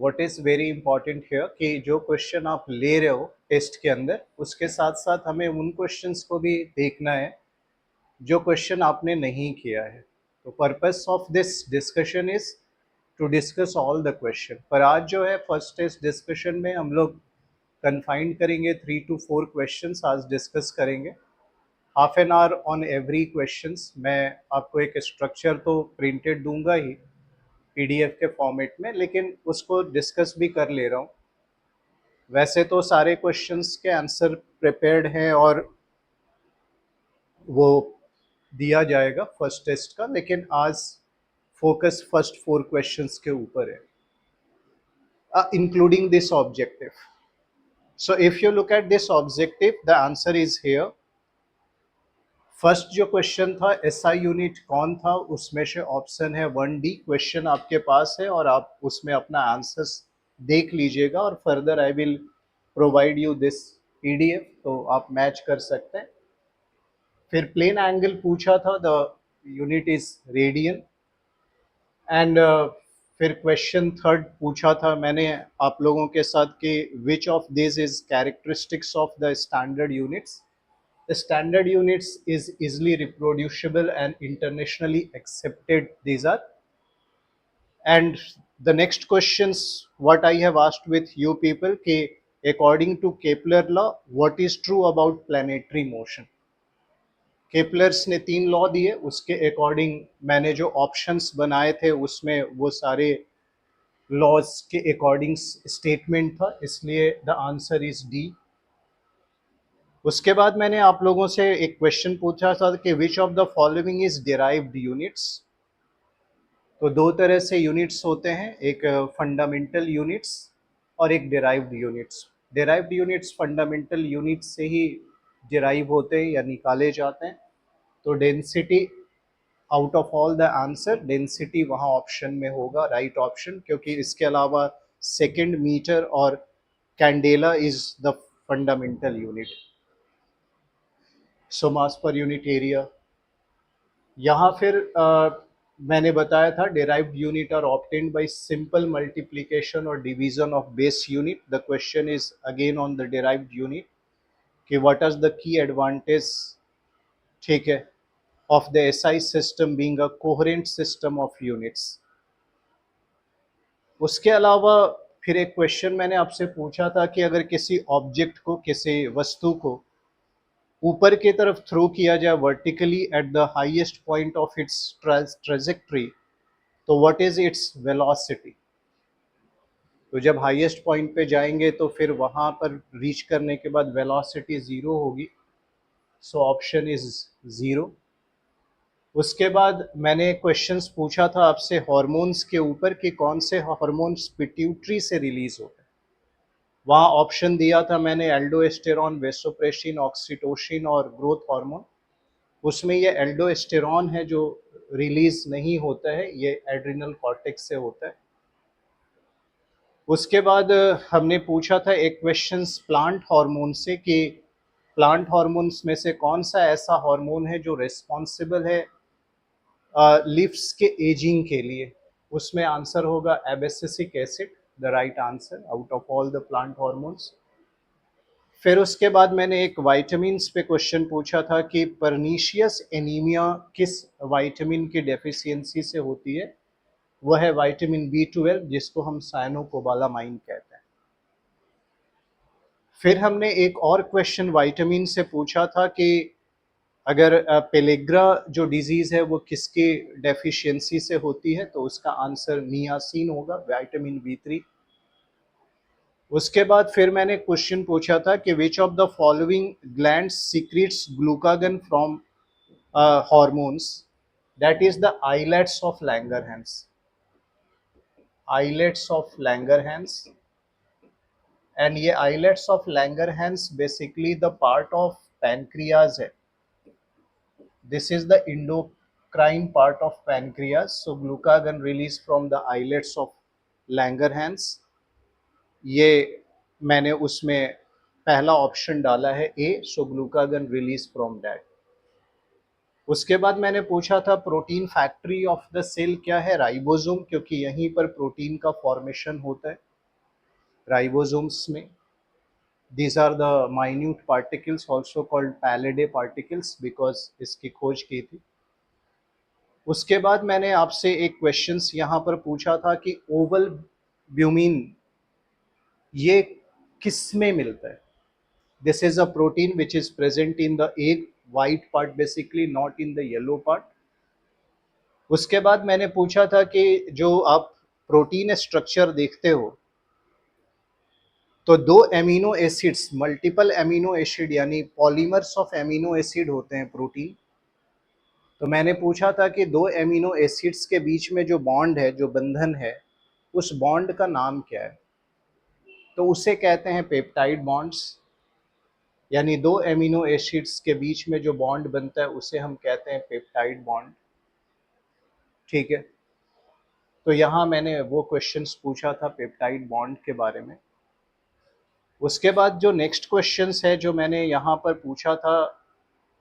What is very important here कि जो question आप ले रहे हो टेस्ट के अंदर, उसके साथ साथ हमें उन क्वेश्चंस को भी देखना है जो क्वेश्चन आपने नहीं किया है। तो purpose of this discussion is to discuss all the question. पर आज जो है फर्स्ट टेस्ट डिस्कशन में हम लोग कन्फाइंड करेंगे 3 to 4 क्वेश्चंस आज डिस्कस करेंगे। Half an hour on every questions. मैं आपको एक स्ट्रक्चर तो प्रिंटेड दूंगा ही पीडीएफ के फॉर्मेट में, लेकिन उसको डिस्कस भी कर ले रहा हूँ। वैसे तो सारे क्वेश्चंस के आंसर प्रिपेयर्ड हैं और वो दिया जाएगा फर्स्ट टेस्ट का, लेकिन आज फोकस फर्स्ट 4 क्वेश्चंस के ऊपर है, including this objective. So if you look at this objective, the answer is here. First जो क्वेश्चन था एसआई यूनिट कौन था, उसमें से ऑप्शन है 1D। क्वेश्चन आपके पास है और आप उसमें अपना आंसर्स देख लीजिएगा और further I will provide you this PDF, तो आप मैच कर सकते हैं। फिर प्लेन एंगल पूछा था, the unit is radian. And फिर क्वेश्चन थर्ड पूछा था मैंने आप लोगों के साथ कि which of this is characteristics of the standard units. The standard units is easily reproducible and internationally accepted, these are. And the next questions what I have asked with you people कि according to Kepler law what is true about planetary motion। Kepler's ने 3 law दिए, उसके according मैंने जो options बनाए थे उसमें वो सारे लॉज के अकॉर्डिंग स्टेटमेंट था, इसलिए द आंसर इज डी। उसके बाद मैंने आप लोगों से एक क्वेश्चन पूछा था कि which of the following is derived units. तो 2 तरह से यूनिट्स होते हैं, एक फंडामेंटल यूनिट्स और एक derived units. Derived units fundamental units से ही डिराइव होते हैं या निकाले जाते हैं। तो density out of all the answer, density वहाँ ऑप्शन में होगा, राइट ऑप्शन, क्योंकि इसके अलावा सेकेंड, मीटर और candela is the fundamental unit. So mass per unit area. यहाँ फिर मैंने बताया था derived unit are obtained by simple multiplication और division of base unit. The question is again on the derived unit कि what is the key advantage, ठीक है, of the SI system being a coherent system of units। उसके अलावा फिर एक question मैंने आपसे पूछा था कि अगर किसी ऑब्जेक्ट को, किसी वस्तु को ऊपर की तरफ थ्रो किया जाए vertically at the highest point of its trajectory, तो व्हाट इज इट्स वेलोसिटी। तो जब हाईएस्ट पॉइंट पे जाएंगे तो फिर वहां पर रीच करने के बाद वेलोसिटी 0 होगी। So option is 0। उसके बाद मैंने क्वेश्चंस पूछा था आपसे हार्मोन्स के ऊपर कि कौन से हार्मोन्स पिट्यूटरी से रिलीज होते हैं। वहाँ ऑप्शन दिया था मैंने एल्डोस्टेरॉन, वेसोप्रेसिन, ऑक्सीटोसिन और ग्रोथ हार्मोन। उसमें ये एल्डोस्टेरॉन है जो रिलीज नहीं होता है, ये एड्रिनल कॉर्टेक्स से होता है। उसके बाद हमने पूछा था एक क्वेश्चंस प्लांट हार्मोन से कि प्लांट हार्मोन्स में से कौन सा ऐसा हार्मोन है जो रिस्पॉन्सिबल है लीव्स के एजिंग के लिए। उसमें आंसर होगा abscisic acid, the right answer out of all the plant hormones. फिर उसके बाद मैंने एक वाइटामिन्स पे क्वेश्चन पूछा था कि परनीशियस एनीमिया किस वाइटामिन की डेफिशिएंसी से होती है। वह है वाइटामिन B12 जिसको हम साइनोकोबालामाइन कहते हैं। फिर हमने एक और क्वेश्चन वाइटामिन से पूछा था कि अगर पेलेग्रा जो डिजीज है वो किसकी डेफिशिएंसी से होती है, तो उसका आंसर नियासिन होगा, विटामिन B3। उसके बाद फिर मैंने क्वेश्चन पूछा था कि which of the following glands secrets glucagon from hormones, that is the islets of Langerhans. Islets of Langerhans, and ये islets of Langerhans basically the part of pancreas है। This is the endocrine part of pancreas. So glucagon released from the islets of Langerhans। ये मैंने उसमें पहला option डाला है A, so glucagon release from that. उसके बाद मैंने पूछा था protein factory of the cell क्या है, राइबोसोम, क्योंकि यहीं पर प्रोटीन का फॉर्मेशन होता है। राइबोसोम्स में। These are the minute particles also called Palladae particles because इसकी खोज की थी। उसके बाद मैंने आपसे एक क्वेश्चंस यहाँ पर पूछा था कि ओवल ब्यूमिन ये किस में मिलता है। This is a protein which is present in the egg white part basically, not in the yellow part. उसके बाद मैंने पूछा था कि जो आप प्रोटीन स्ट्रक्चर देखते हो तो दो amino acids, multiple amino acid यानी पॉलीमर्स ऑफ एमिनो एसिड होते हैं प्रोटीन। तो मैंने पूछा था कि दो एमिनो एसिड्स के बीच में जो बॉन्ड है, जो बंधन है, उस बॉन्ड का नाम क्या है। तो उसे कहते हैं पेप्टाइड बॉन्ड्स, यानी दो एमिनो एसिड्स के बीच में जो बॉन्ड बनता है उसे हम कहते हैं पेप्टाइड बॉन्ड। ठीक है, तो यहाँ मैंने वो क्वेश्चंस पूछा था पेप्टाइड बॉन्ड के बारे में। उसके बाद जो नेक्स्ट क्वेश्चंस है जो मैंने यहाँ पर पूछा था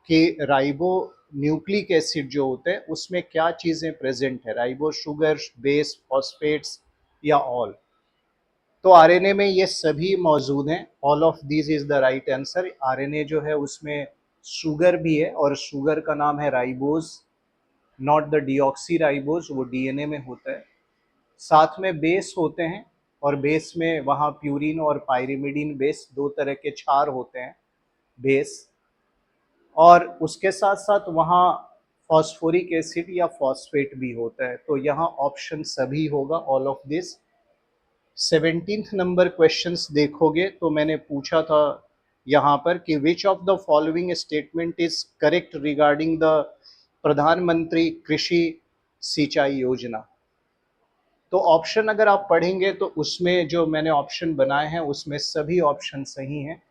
कि राइबो न्यूक्लिक एसिड जो होते हैं उसमें क्या चीज़ें प्रेजेंट है, राइबो शुगर, बेस, फॉस्फेट्स या ऑल। तो आरएनए में ये सभी मौजूद हैं। All of this is the right answer. RNA जो है उसमें शुगर भी है और शुगर का नाम है ribose, not the deoxy ribose, वो डीएनए में होता है। साथ में बेस होते हैं और बेस में वहाँ प्यूरिन और पायरिमिडीन बेस, दो तरह के क्षार होते हैं बेस। और उसके साथ साथ वहाँ फॉस्फोरिक एसिड या फॉस्फेट भी होता है। तो यहाँ ऑप्शन सभी होगा, all of this. 17th number questions देखोगे तो मैंने पूछा था यहाँ पर कि which of the following statement is correct regarding the प्रधानमंत्री कृषि सिंचाई योजना। तो ऑप्शन अगर आप पढ़ेंगे तो उसमें जो मैंने ऑप्शन बनाए हैं उसमें सभी ऑप्शन सही हैं।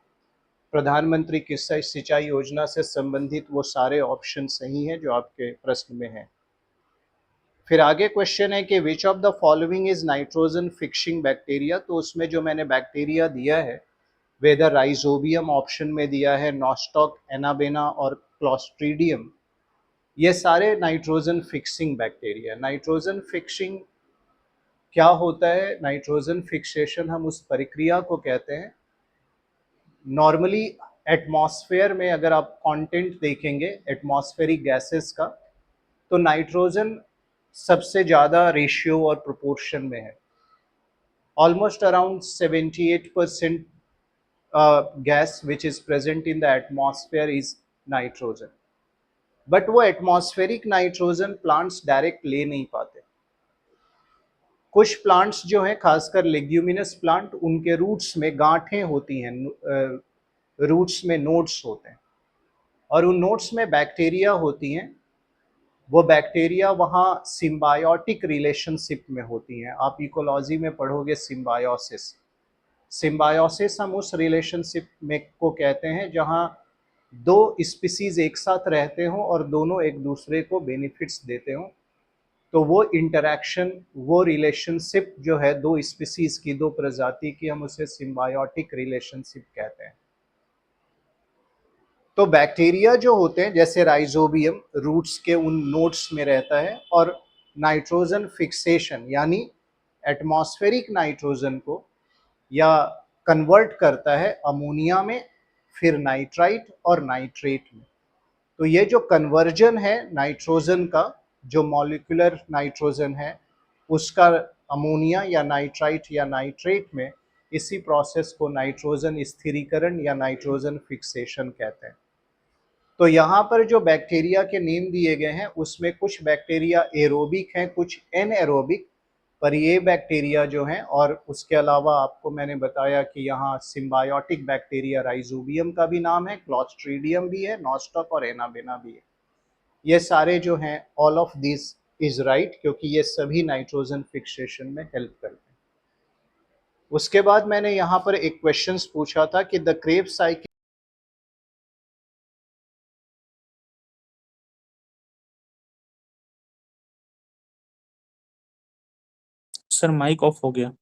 प्रधानमंत्री कृषि सिंचाई योजना से संबंधित वो सारे ऑप्शन सही हैं जो आपके प्रश्न में हैं। फिर आगे क्वेश्चन है कि which of the following is nitrogen fixing bacteria. तो उसमें जो मैंने बैक्टीरिया दिया है, वेदर राइजोबियम ऑप्शन में दिया है, नॉस्टॉक, एनाबेना और क्लॉस्ट्रीडियम, ये सारे nitrogen fixing bacteria. Nitrogen fixing क्या होता है, नाइट्रोजन फिक्सेशन हम उस प्रक्रिया को कहते हैं। नॉर्मली एटमॉस्फेयर में अगर आप कंटेंट देखेंगे एटमॉस्फेरिक गैसेस का, तो नाइट्रोजन सबसे ज़्यादा रेशियो और प्रोपोर्शन में है। Almost around 78% gas which is present in the atmosphere is nitrogen. But वो एटमॉस्फेरिक नाइट्रोजन प्लांट्स डायरेक्ट ले नहीं पाते। कुछ प्लांट्स जो हैं, खासकर लेग्यूमिनस प्लांट, उनके रूट्स में गांठें होती हैं, रूट्स में नोड्स होते हैं और उन नोड्स में बैक्टीरिया होती हैं। वो बैक्टीरिया वहाँ सिम्बायोटिक रिलेशनशिप में होती हैं। आप इकोलॉजी में पढ़ोगे सिम्बायोसिस। सिम्बायोसिस हम उस रिलेशनशिप में को कहते हैं जहाँ दो स्पीसीज एक साथ रहते हों और दोनों एक दूसरे को बेनिफिट्स देते हों। तो वो इंटरैक्शन, वो रिलेशनशिप जो है दो स्पीसीज की, दो प्रजाति की, हम उसे सिम्बायोटिक रिलेशनशिप कहते हैं। तो बैक्टीरिया जो होते हैं, जैसे राइजोबियम रूट्स के उन नोड्स में रहता है और नाइट्रोजन फिक्सेशन यानी एटमॉस्फेरिक नाइट्रोजन को या कन्वर्ट करता है अमोनिया में, फिर नाइट्राइट और नाइट्रेट में। तो ये जो कन्वर्जन है नाइट्रोजन का, जो मॉलिक्यूलर नाइट्रोजन है उसका अमोनिया या नाइट्राइट या नाइट्रेट में, इसी प्रोसेस को नाइट्रोजन स्थिरीकरण या नाइट्रोजन फिक्सेशन कहते हैं। तो यहाँ पर जो बैक्टीरिया के नेम दिए गए हैं उसमें कुछ बैक्टीरिया एरोबिक हैं, कुछ एनएरोबिक, पर ये बैक्टीरिया जो हैं, और उसके अलावा आपको मैंने बताया कि यहाँ सिम्बायोटिक बैक्टीरिया राइजोबियम का भी नाम है, क्लॉस्ट्रीडियम भी है, नॉस्टॉक और एनाबेना भी है। ये सारे जो हैं all of this is right, क्योंकि ये सभी नाइट्रोजन फिक्सेशन में हेल्प करते हैं। उसके बाद मैंने यहाँ पर एक क्वेश्चन पूछा था कि the Krebs cycle. Sir mic off हो गया।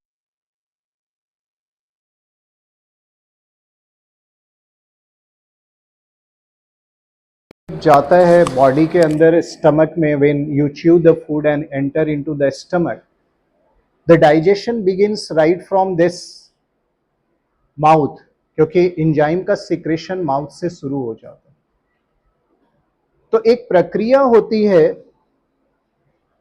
जाता है बॉडी के अंदर स्टमक में, when you chew the food and enter into the stomach, the digestion begins right from this mouth, क्योंकि एंजाइम का सिक्रेशन माउथ से शुरू हो जाता है। तो एक प्रक्रिया होती है,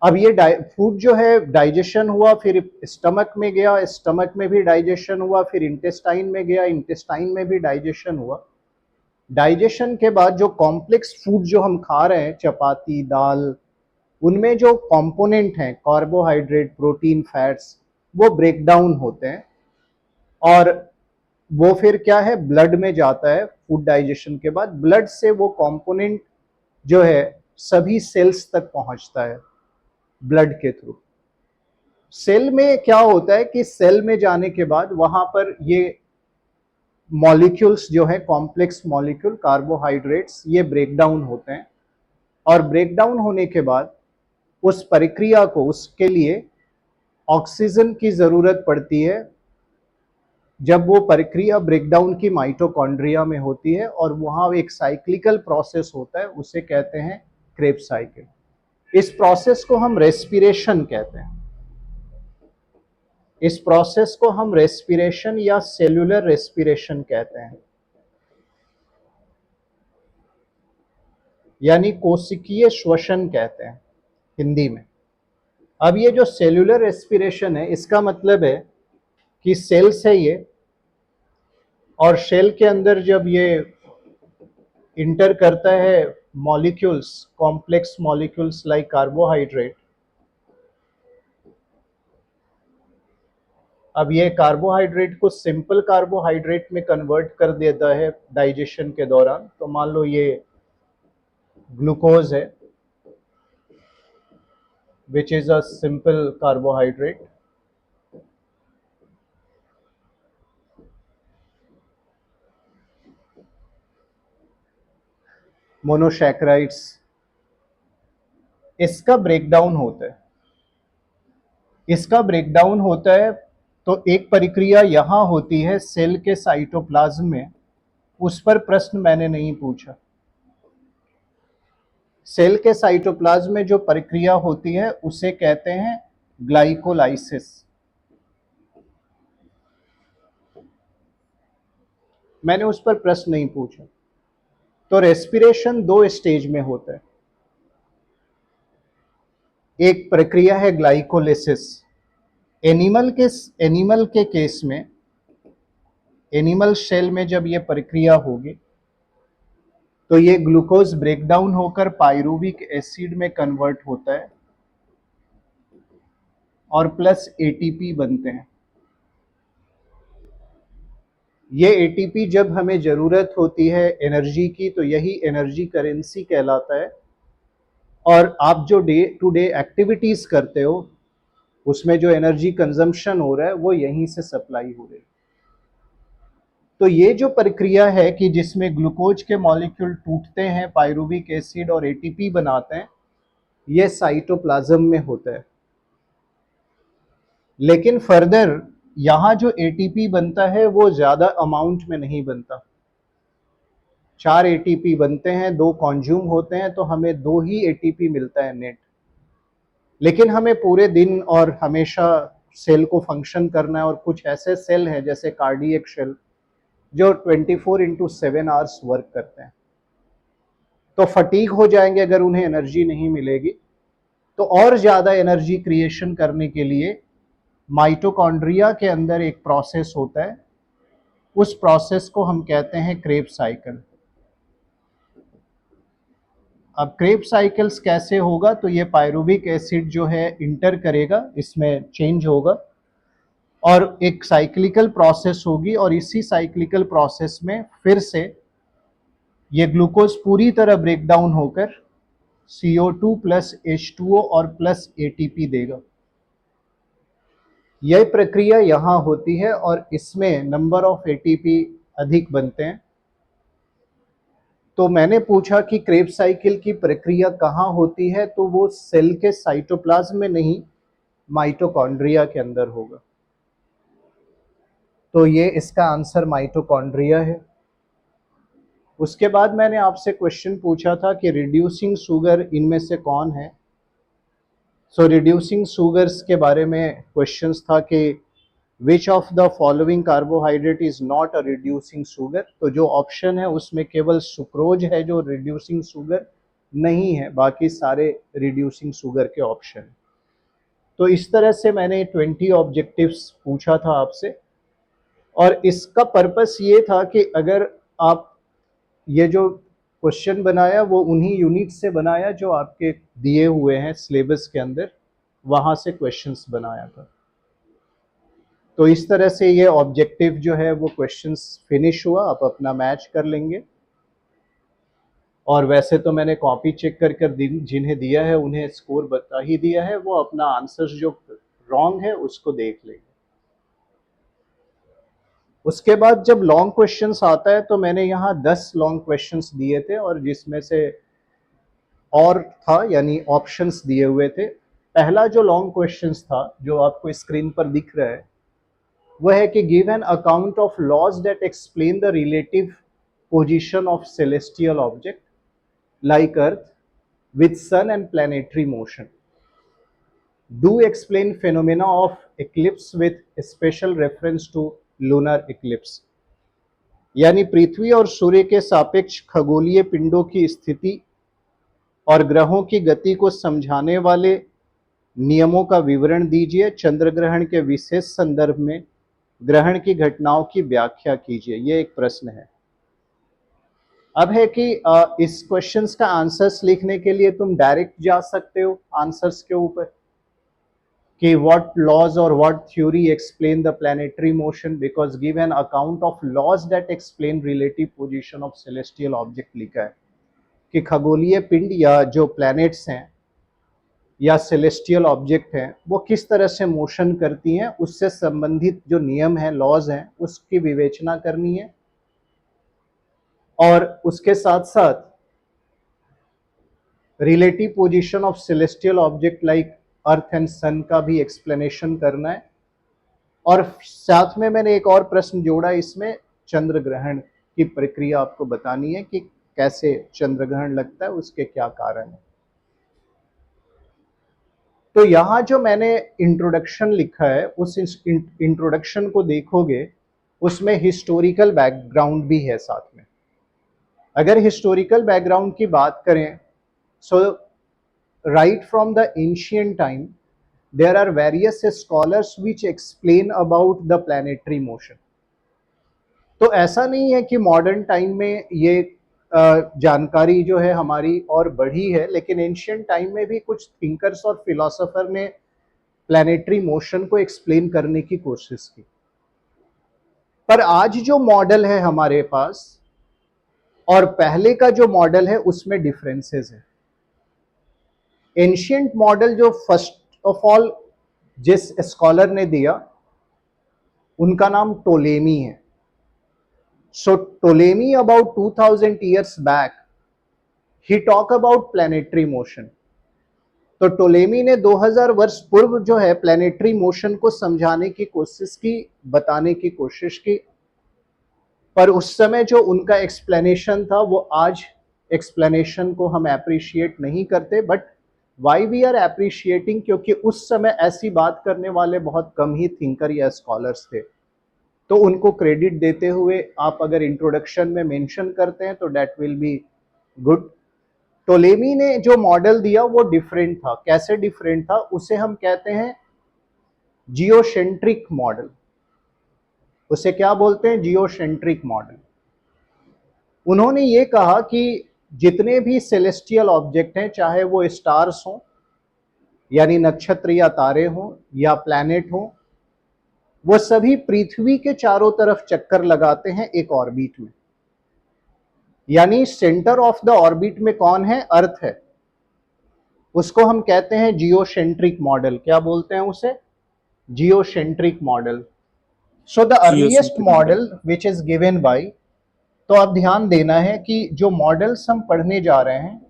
अब ये फूड जो है डाइजेशन हुआ, फिर स्टमक में गया, स्टमक में भी डाइजेशन हुआ, फिर इंटेस्टाइन में गया, इंटेस्टाइन में भी डाइजेशन हुआ। डाइजेशन के बाद जो कॉम्प्लेक्स फूड जो हम खा रहे हैं, चपाती, दाल, उनमें जो कंपोनेंट हैं कार्बोहाइड्रेट, प्रोटीन, फैट्स, वो ब्रेक डाउन होते हैं और वो फिर क्या है, ब्लड में जाता है। फूड डाइजेशन के बाद ब्लड से वो कंपोनेंट जो है सभी सेल्स तक पहुंचता है ब्लड के थ्रू। सेल में क्या होता है कि सेल में जाने के बाद वहां पर ये मॉलिक्यूल्स जो है, कॉम्प्लेक्स मॉलिक्यूल, कार्बोहाइड्रेट्स, ये ब्रेक डाउन होते हैं और ब्रेक डाउन होने के बाद उस प्रक्रिया को, उसके लिए ऑक्सीजन की जरूरत पड़ती है। जब वो प्रक्रिया ब्रेकडाउन की माइटोकॉन्ड्रिया में होती है और वहां एक साइक्लिकल प्रोसेस होता है, उसे कहते हैं क्रेब्स साइकिल। इस प्रोसेस को हम रेस्पिरेशन कहते हैं। इस प्रोसेस को हम रेस्पिरेशन या सेल्यूलर रेस्पिरेशन कहते हैं, यानी कोशिकीय श्वसन कहते हैं हिंदी में। अब ये जो सेल्यूलर रेस्पिरेशन है, इसका मतलब है कि सेल्स है ये, और सेल के अंदर जब ये इंटर करता है molecules, complex molecules like carbohydrate, अब ये कार्बोहाइड्रेट को सिंपल कार्बोहाइड्रेट में कन्वर्ट कर देता है डाइजेशन के दौरान। तो मान लो ये ग्लूकोज है, which is a simple carbohydrate. Monosaccharides, इसका ब्रेकडाउन होता है। इसका ब्रेकडाउन होता है तो एक प्रक्रिया यहां होती है सेल के साइटोप्लाज्म में, उस पर प्रश्न मैंने नहीं पूछा। सेल के साइटोप्लाज्म में जो प्रक्रिया होती है उसे कहते हैं ग्लाइकोलाइसिस। मैंने उस पर प्रश्न नहीं पूछा। तो रेस्पिरेशन दो स्टेज में होता है। एक प्रक्रिया है ग्लाइकोलिसिस। एनिमल के केस में, एनिमल सेल में जब ये प्रक्रिया होगी तो ये ग्लूकोज ब्रेकडाउन होकर पायरुविक एसिड में कन्वर्ट होता है और प्लस एटीपी बनते हैं। ये एटीपी जब हमें जरूरत होती है एनर्जी की, तो यही एनर्जी करेंसी कहलाता है। और आप जो डे टू डे एक्टिविटीज करते हो, उसमें जो एनर्जी कंजम्पशन हो रहा है वो यहीं से सप्लाई हो रही है। तो ये जो प्रक्रिया है कि जिसमें ग्लूकोज के मॉलिक्यूल टूटते हैं, पायरुविक एसिड और एटीपी बनाते हैं, ये साइटोप्लाज्म में होता है। लेकिन फर्दर यहां जो एटीपी बनता है वो ज्यादा अमाउंट में नहीं बनता। 4 एटीपी बनते हैं, 2 कॉन्ज्यूम होते हैं, तो हमें 2 ही एटीपी मिलता है नेट। लेकिन हमें पूरे दिन और हमेशा सेल को फंक्शन करना है, और कुछ ऐसे सेल हैं जैसे कार्डियक सेल जो 24/7 आवर्स वर्क करते हैं, तो फटीग हो जाएंगे अगर उन्हें एनर्जी नहीं मिलेगी। तो और ज्यादा एनर्जी क्रिएशन करने के लिए माइटोकॉन्ड्रिया के अंदर एक प्रोसेस होता है, उस प्रोसेस को हम कहते हैं क्रेब्स साइकिल। अब क्रेब्स साइकिल्स कैसे होगा, तो ये पायरुविक एसिड जो है इंटर करेगा, इसमें चेंज होगा और एक साइक्लिकल प्रोसेस होगी, और इसी साइक्लिकल प्रोसेस में फिर से ये ग्लूकोज पूरी तरह ब्रेक डाउन होकर CO2 प्लस H2O और प्लस ATP देगा। यह प्रक्रिया यहां होती है और इसमें नंबर ऑफ ATP अधिक बनते हैं। तो मैंने पूछा कि क्रेब्स साइकिल की प्रक्रिया कहाँ होती है, तो वो सेल के साइटोप्लाज्म में नहीं, माइटोकॉन्ड्रिया के अंदर होगा। तो ये इसका आंसर माइटोकॉन्ड्रिया है। उसके बाद मैंने आपसे क्वेश्चन पूछा था कि रिड्यूसिंग शुगर इनमें से कौन है। सो रिड्यूसिंग शुगर्स के बारे में क्वेश्चंस था कि which of the following carbohydrate is not a reducing sugar, तो जो ऑप्शन है उसमें केवल सुक्रोज है जो रिड्यूसिंग शुगर नहीं है, बाकी सारे रिड्यूसिंग शुगर के ऑप्शन। तो इस तरह से मैंने 20 ऑब्जेक्टिव्स पूछा था आपसे, और इसका पर्पस ये था कि अगर आप ये जो क्वेश्चन बनाया वो उन्हीं यूनिट से बनाया जो आपके दिए हुए हैं सिलेबस के अंदर, वहां से क्वेश्चंस बनाया था। तो इस तरह से ये ऑब्जेक्टिव जो है वो क्वेश्चंस फिनिश हुआ, आप अपना मैच कर लेंगे। और वैसे तो मैंने कॉपी चेक कर कर जिन्हें दिया है उन्हें स्कोर बता ही दिया है, वो अपना आंसर जो रॉन्ग है उसको देख लेंगे। उसके बाद जब लॉन्ग क्वेश्चंस आता है तो मैंने यहाँ 10 लॉन्ग क्वेश्चंस दिए थे, और जिसमें से और था यानी ऑप्शंस दिए हुए थे। पहला जो लॉन्ग क्वेश्चंस था जो आपको स्क्रीन पर दिख रहा है वह है कि give an account of laws that explain the relative position of celestial object like earth with sun and planetary motion. Do explain phenomena of eclipse with special reference to lunar eclipse. यानी पृथ्वी और सूर्य के सापेक्ष खगोलीय पिंडों की स्थिति और ग्रहों की गति को समझाने वाले नियमों का विवरण दीजिए। चंद्र ग्रहण के विशेष संदर्भ में ग्रहण की घटनाओं की व्याख्या कीजिए। ये एक प्रश्न है। अब है कि इस क्वेश्चंस का आंसर्स लिखने के लिए तुम डायरेक्ट जा सकते हो आंसर्स के ऊपर कि what laws or what theory explain the planetary motion, because give an account of laws that explain relative position of celestial object लिखा है कि खगोलीय पिंड या जो प्लैनेट्स हैं या सेलेस्टियल ऑब्जेक्ट हैं वो किस तरह से मोशन करती हैं, उससे संबंधित जो नियम हैं, लॉज हैं, उसकी विवेचना करनी है। और उसके साथ साथ relative position of celestial object like earth and sun का भी एक्सप्लेनेशन करना है। और साथ में मैंने एक और प्रश्न जोड़ा इसमें, चंद्र ग्रहण की प्रक्रिया आपको बतानी है कि कैसे चंद्र ग्रहण लगता है, उसके क्या कारण है। तो यहां जो मैंने इंट्रोडक्शन लिखा है उस इंट्रोडक्शन को देखोगे उसमें हिस्टोरिकल बैकग्राउंड भी है साथ में। अगर हिस्टोरिकल बैकग्राउंड की बात करें, सो right from the ancient time there are various scholars which explain about the planetary motion. तो ऐसा नहीं है कि मॉडर्न टाइम में ये जानकारी जो है हमारी और बढ़ी है, लेकिन एंशियंट टाइम में भी कुछ थिंकर्स और फिलोसोफर ने प्लैनेटरी मोशन को एक्सप्लेन करने की कोशिश की। पर आज जो मॉडल है हमारे पास और पहले का जो मॉडल है उसमें डिफरेंसेस है। एंशियंट मॉडल जो फर्स्ट ऑफ ऑल जिस स्कॉलर ने दिया उनका नाम टोलेमी है। So Ptolemy about 2000 years back he talk about planetary motion। तो टोलेमी ने 2000 वर्ष पूर्व जो है प्लैनेटरी मोशन को समझाने की कोशिश की, बताने की कोशिश की, पर उस समय जो उनका एक्सप्लेनेशन था वो आज एक्सप्लेनेशन को हम एप्रिशिएट नहीं करते। But why we are appreciating, क्योंकि उस समय ऐसी बात करने वाले बहुत कम ही थिंकर या स्कॉलर्स थे। तो उनको क्रेडिट देते हुए आप अगर इंट्रोडक्शन में मेंशन करते हैं तो that will be good. Ptolemy ने जो मॉडल दिया वो डिफरेंट था। कैसे डिफरेंट था? उसे हम कहते हैं जियोसेंट्रिक मॉडल। उसे क्या बोलते हैं? Geocentric model. उन्होंने ये कहा कि जितने भी सेलेस्टियल ऑब्जेक्ट हैं, चाहे वो स्टार्स हों यानी नक्षत्र या तारे हों या प्लैनेट हों, वो सभी पृथ्वी के चारों तरफ चक्कर लगाते हैं एक ऑर्बिट में। यानी सेंटर ऑफ द ऑर्बिट में कौन है? अर्थ है। उसको हम कहते हैं जियोसेंट्रिक मॉडल। क्या बोलते हैं उसे? Geocentric model. So the earliest model which is given by, तो अब ध्यान देना है कि जो मॉडल्स हम पढ़ने जा रहे हैं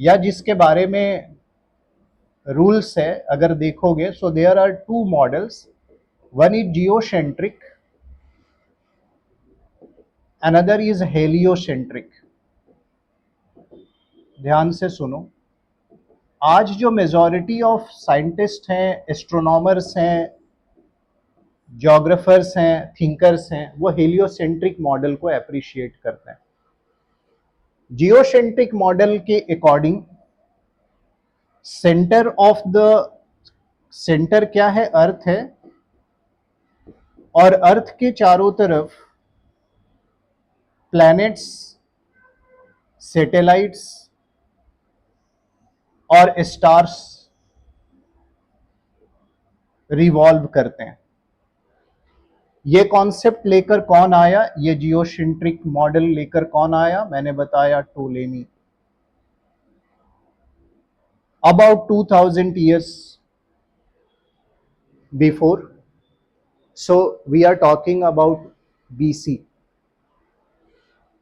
या जिसके बारे में रूल्स है अगर देखोगे, so there are two models, one is geocentric, another is heliocentric. ध्यान से सुनो। आज जो मेजॉरिटी ऑफ साइंटिस्ट हैं, एस्ट्रोनॉमर्स हैं, जोग्राफर्स हैं, थिंकर्स हैं, वो हेलियोसेंट्रिक मॉडल को अप्रिशिएट करते हैं। जियोसेंट्रिक मॉडल के अकॉर्डिंग सेंटर क्या है? अर्थ है, और अर्थ के चारों तरफ प्लैनेट्स, सैटेलाइट्स और स्टार्स रिवॉल्व करते हैं। ये कॉन्सेप्ट लेकर कौन आया? ये जियोसेंट्रिक मॉडल लेकर कौन आया? मैंने बताया, Ptolemy. About 2000 years before, so we are talking about BC।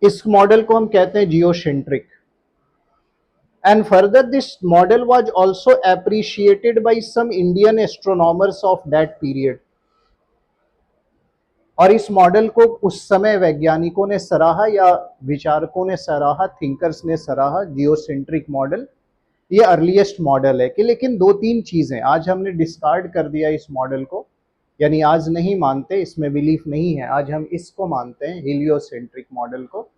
इस मॉडल को हम कहते हैं geocentric. And further, this model was also appreciated by some Indian astronomers of that period। और इस मॉडल को उस समय वैज्ञानिकों ने सराहा या विचारकों ने सराहा, थिंकर्स ने सराहा, जियोसेंट्रिक मॉडल ये अर्लीस्ट मॉडल है। कि लेकिन दो तीन चीजें आज हमने डिस्कार्ड कर दिया इस मॉडल को, यानी आज नहीं मानते, इसमें बिलीफ नहीं है, आज हम इसको मानते हैं हेलियोसेंट्रिक मॉडल को।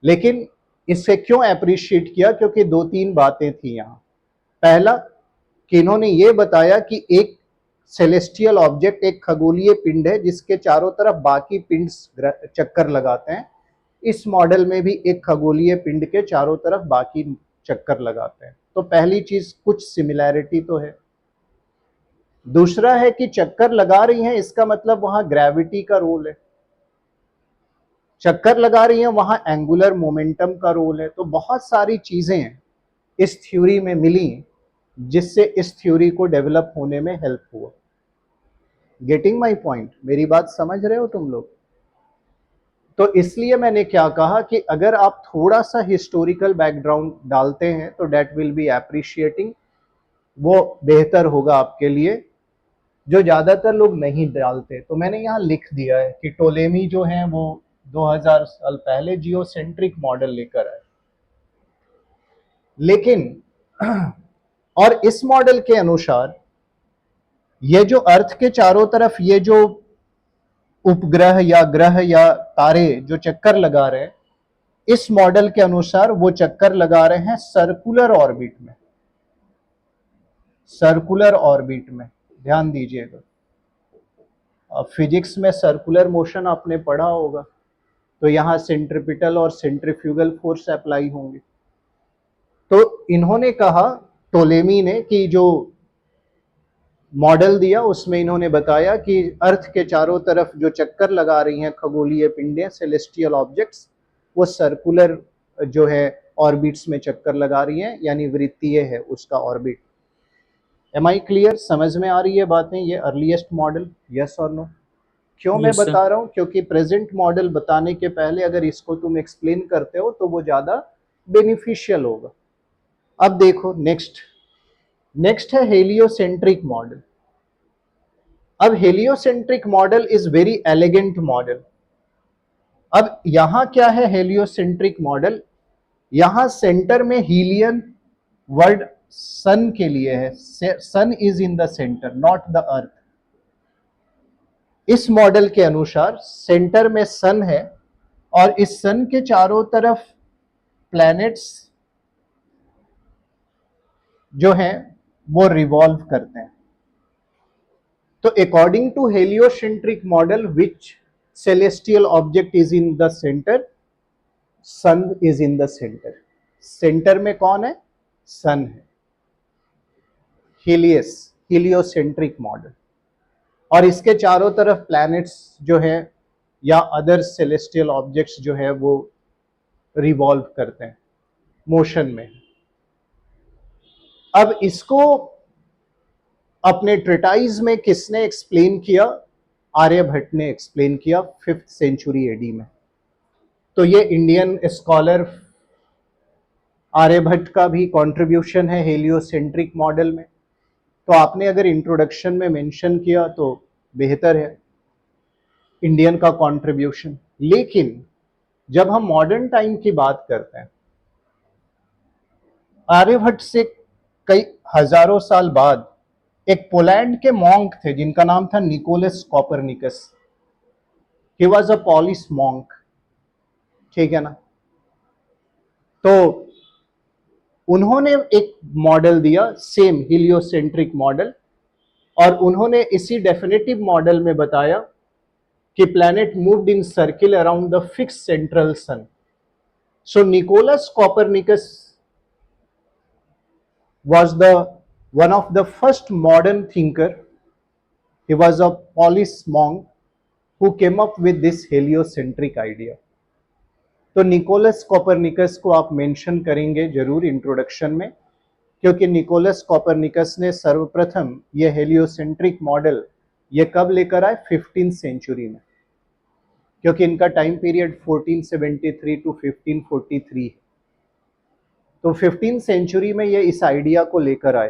लेकिन इसे क्यों अप्रिशिएट किया? क्योंकि दो तीन बातें थी यहाँ। पहला कि इन्होंने ये बताया कि एक सेलेस्टियल ऑब्जेक्ट, एक खगोलीय पिंड है जिसके चारों तरफ बाकी पिंड चक्कर लगाते हैं। इस मॉडल में भी एक खगोलीय पिंड के चारों तरफ बाकी चक्कर लगाते हैं। तो पहली चीज, कुछ सिमिलैरिटी तो है। दूसरा है कि चक्कर लगा रही हैं, इसका मतलब वहां ग्रेविटी का रोल है। चक्कर लगा रही हैं, वहां एंगुलर मोमेंटम का रोल है। तो बहुत सारी चीजें इस थ्योरी में मिली जिससे इस थ्योरी को डेवलप होने में हेल्प हुआ। Getting my point? मेरी बात समझ रहे हो तुम लोग? तो इसलिए मैंने क्या कहा कि अगर आप थोड़ा सा हिस्टोरिकल बैकग्राउंड डालते हैं तो डेट विल बी एप्रिशिएटिंग, वो बेहतर होगा आपके लिए, जो ज्यादातर लोग नहीं डालते। तो मैंने यहाँ लिख दिया है कि टोलेमी जो है वो 2000 साल पहले जियोसेंट्रिक मॉडल लेकर आए। लेकिन और इस मॉडल के अनुसार ये जो अर्थ के चारों तरफ ये जो उपग्रह या ग्रह या तारे जो चक्कर लगा रहे हैं, इस मॉडल के अनुसार वो चक्कर लगा रहे हैं सर्कुलर ऑर्बिट में। सर्कुलर ऑर्बिट में ध्यान दीजिएगा। अब फिजिक्स में सर्कुलर मोशन आपने पढ़ा होगा, तो यहां सेंट्रिपिटल और सेंट्रीफ्यूगल फोर्स अप्लाई होंगे। तो इन्होंने कहा, टोलेमी ने, कि जो मॉडल दिया उसमें इन्होंने बताया कि अर्थ के चारों तरफ जो चक्कर लगा रही हैं खगोलीय पिंडें, सेलेस्टियल ऑब्जेक्ट्स, वो सर्कुलर जो है ऑर्बिट्स में चक्कर लगा रही हैं, यानी वृत्तीय है उसका ऑर्बिट। M I clear? समझ में आ रही है बातें? ये अर्लीस्ट मॉडल, यस और नो? क्यों मैं Yes, sir. बता रहा हूं? क्योंकि प्रेजेंट मॉडल बताने के पहले अगर इसको तुम एक्सप्लेन करते हो तो वो ज्यादा बेनिफिशियल होगा। अब देखो नेक्स्ट है हेलियोसेंट्रिक मॉडल। अब heliocentric model is very elegant model. अब यहां क्या है हेलियोसेंट्रिक मॉडल? यहां सेंटर में हीलियन वर्ड सन के लिए है। Sun is in the centre, not the earth. इस मॉडल के अनुसार सेंटर में सन है और इस सन के चारों तरफ प्लैनेट्स जो हैं वो रिवॉल्व करते हैं। तो according to heliocentric model, which celestial object is in the center? Sun is in the center. Center में कौन है? सन है। Heliocentric model. और इसके चारों तरफ प्लैनेट्स जो है या अदर सेलेस्टियल ऑब्जेक्ट्स जो है वो रिवॉल्व करते हैं, मोशन में। अब इसको अपने ट्रिटाइज में किसने एक्सप्लेन किया? आर्यभट्ट ने एक्सप्लेन किया 5th सेंचुरी एडी में। तो ये इंडियन स्कॉलर आर्यभट्ट का भी कंट्रीब्यूशन है हेलियोसेंट्रिक मॉडल में। तो आपने अगर इंट्रोडक्शन में मेंशन किया तो बेहतर है, इंडियन का कंट्रीब्यूशन। लेकिन जब हम मॉडर्न टाइम की बात करते हैं, आर्यभट्ट से कई हजारों साल बाद एक पोलैंड के मॉन्क थे जिनका नाम था Nicolas Copernicus. He was a Polish monk, ठीक है ना। तो उन्होंने एक मॉडल दिया, सेम हीलियोसेंट्रिक मॉडल, और उन्होंने इसी डेफिनेटिव मॉडल में बताया कि planet moved in circle around the fix central sun. So Nicolas Copernicus was the one of the first modern thinker. He was a Polish monk who came up with this heliocentric idea. तो Nicholas Copernicus को आप mention करेंगे जरूर introduction में, क्योंकि Nicholas Copernicus ने सर्वप्रथम ये हेलियोसेंट्रिक मॉडल ये कब लेकर आए, 15th सेंचुरी में, क्योंकि इनका टाइम पीरियड 1473 टू 1543 है। तो 15th सेंचुरी में ये इस आइडिया को लेकर आए।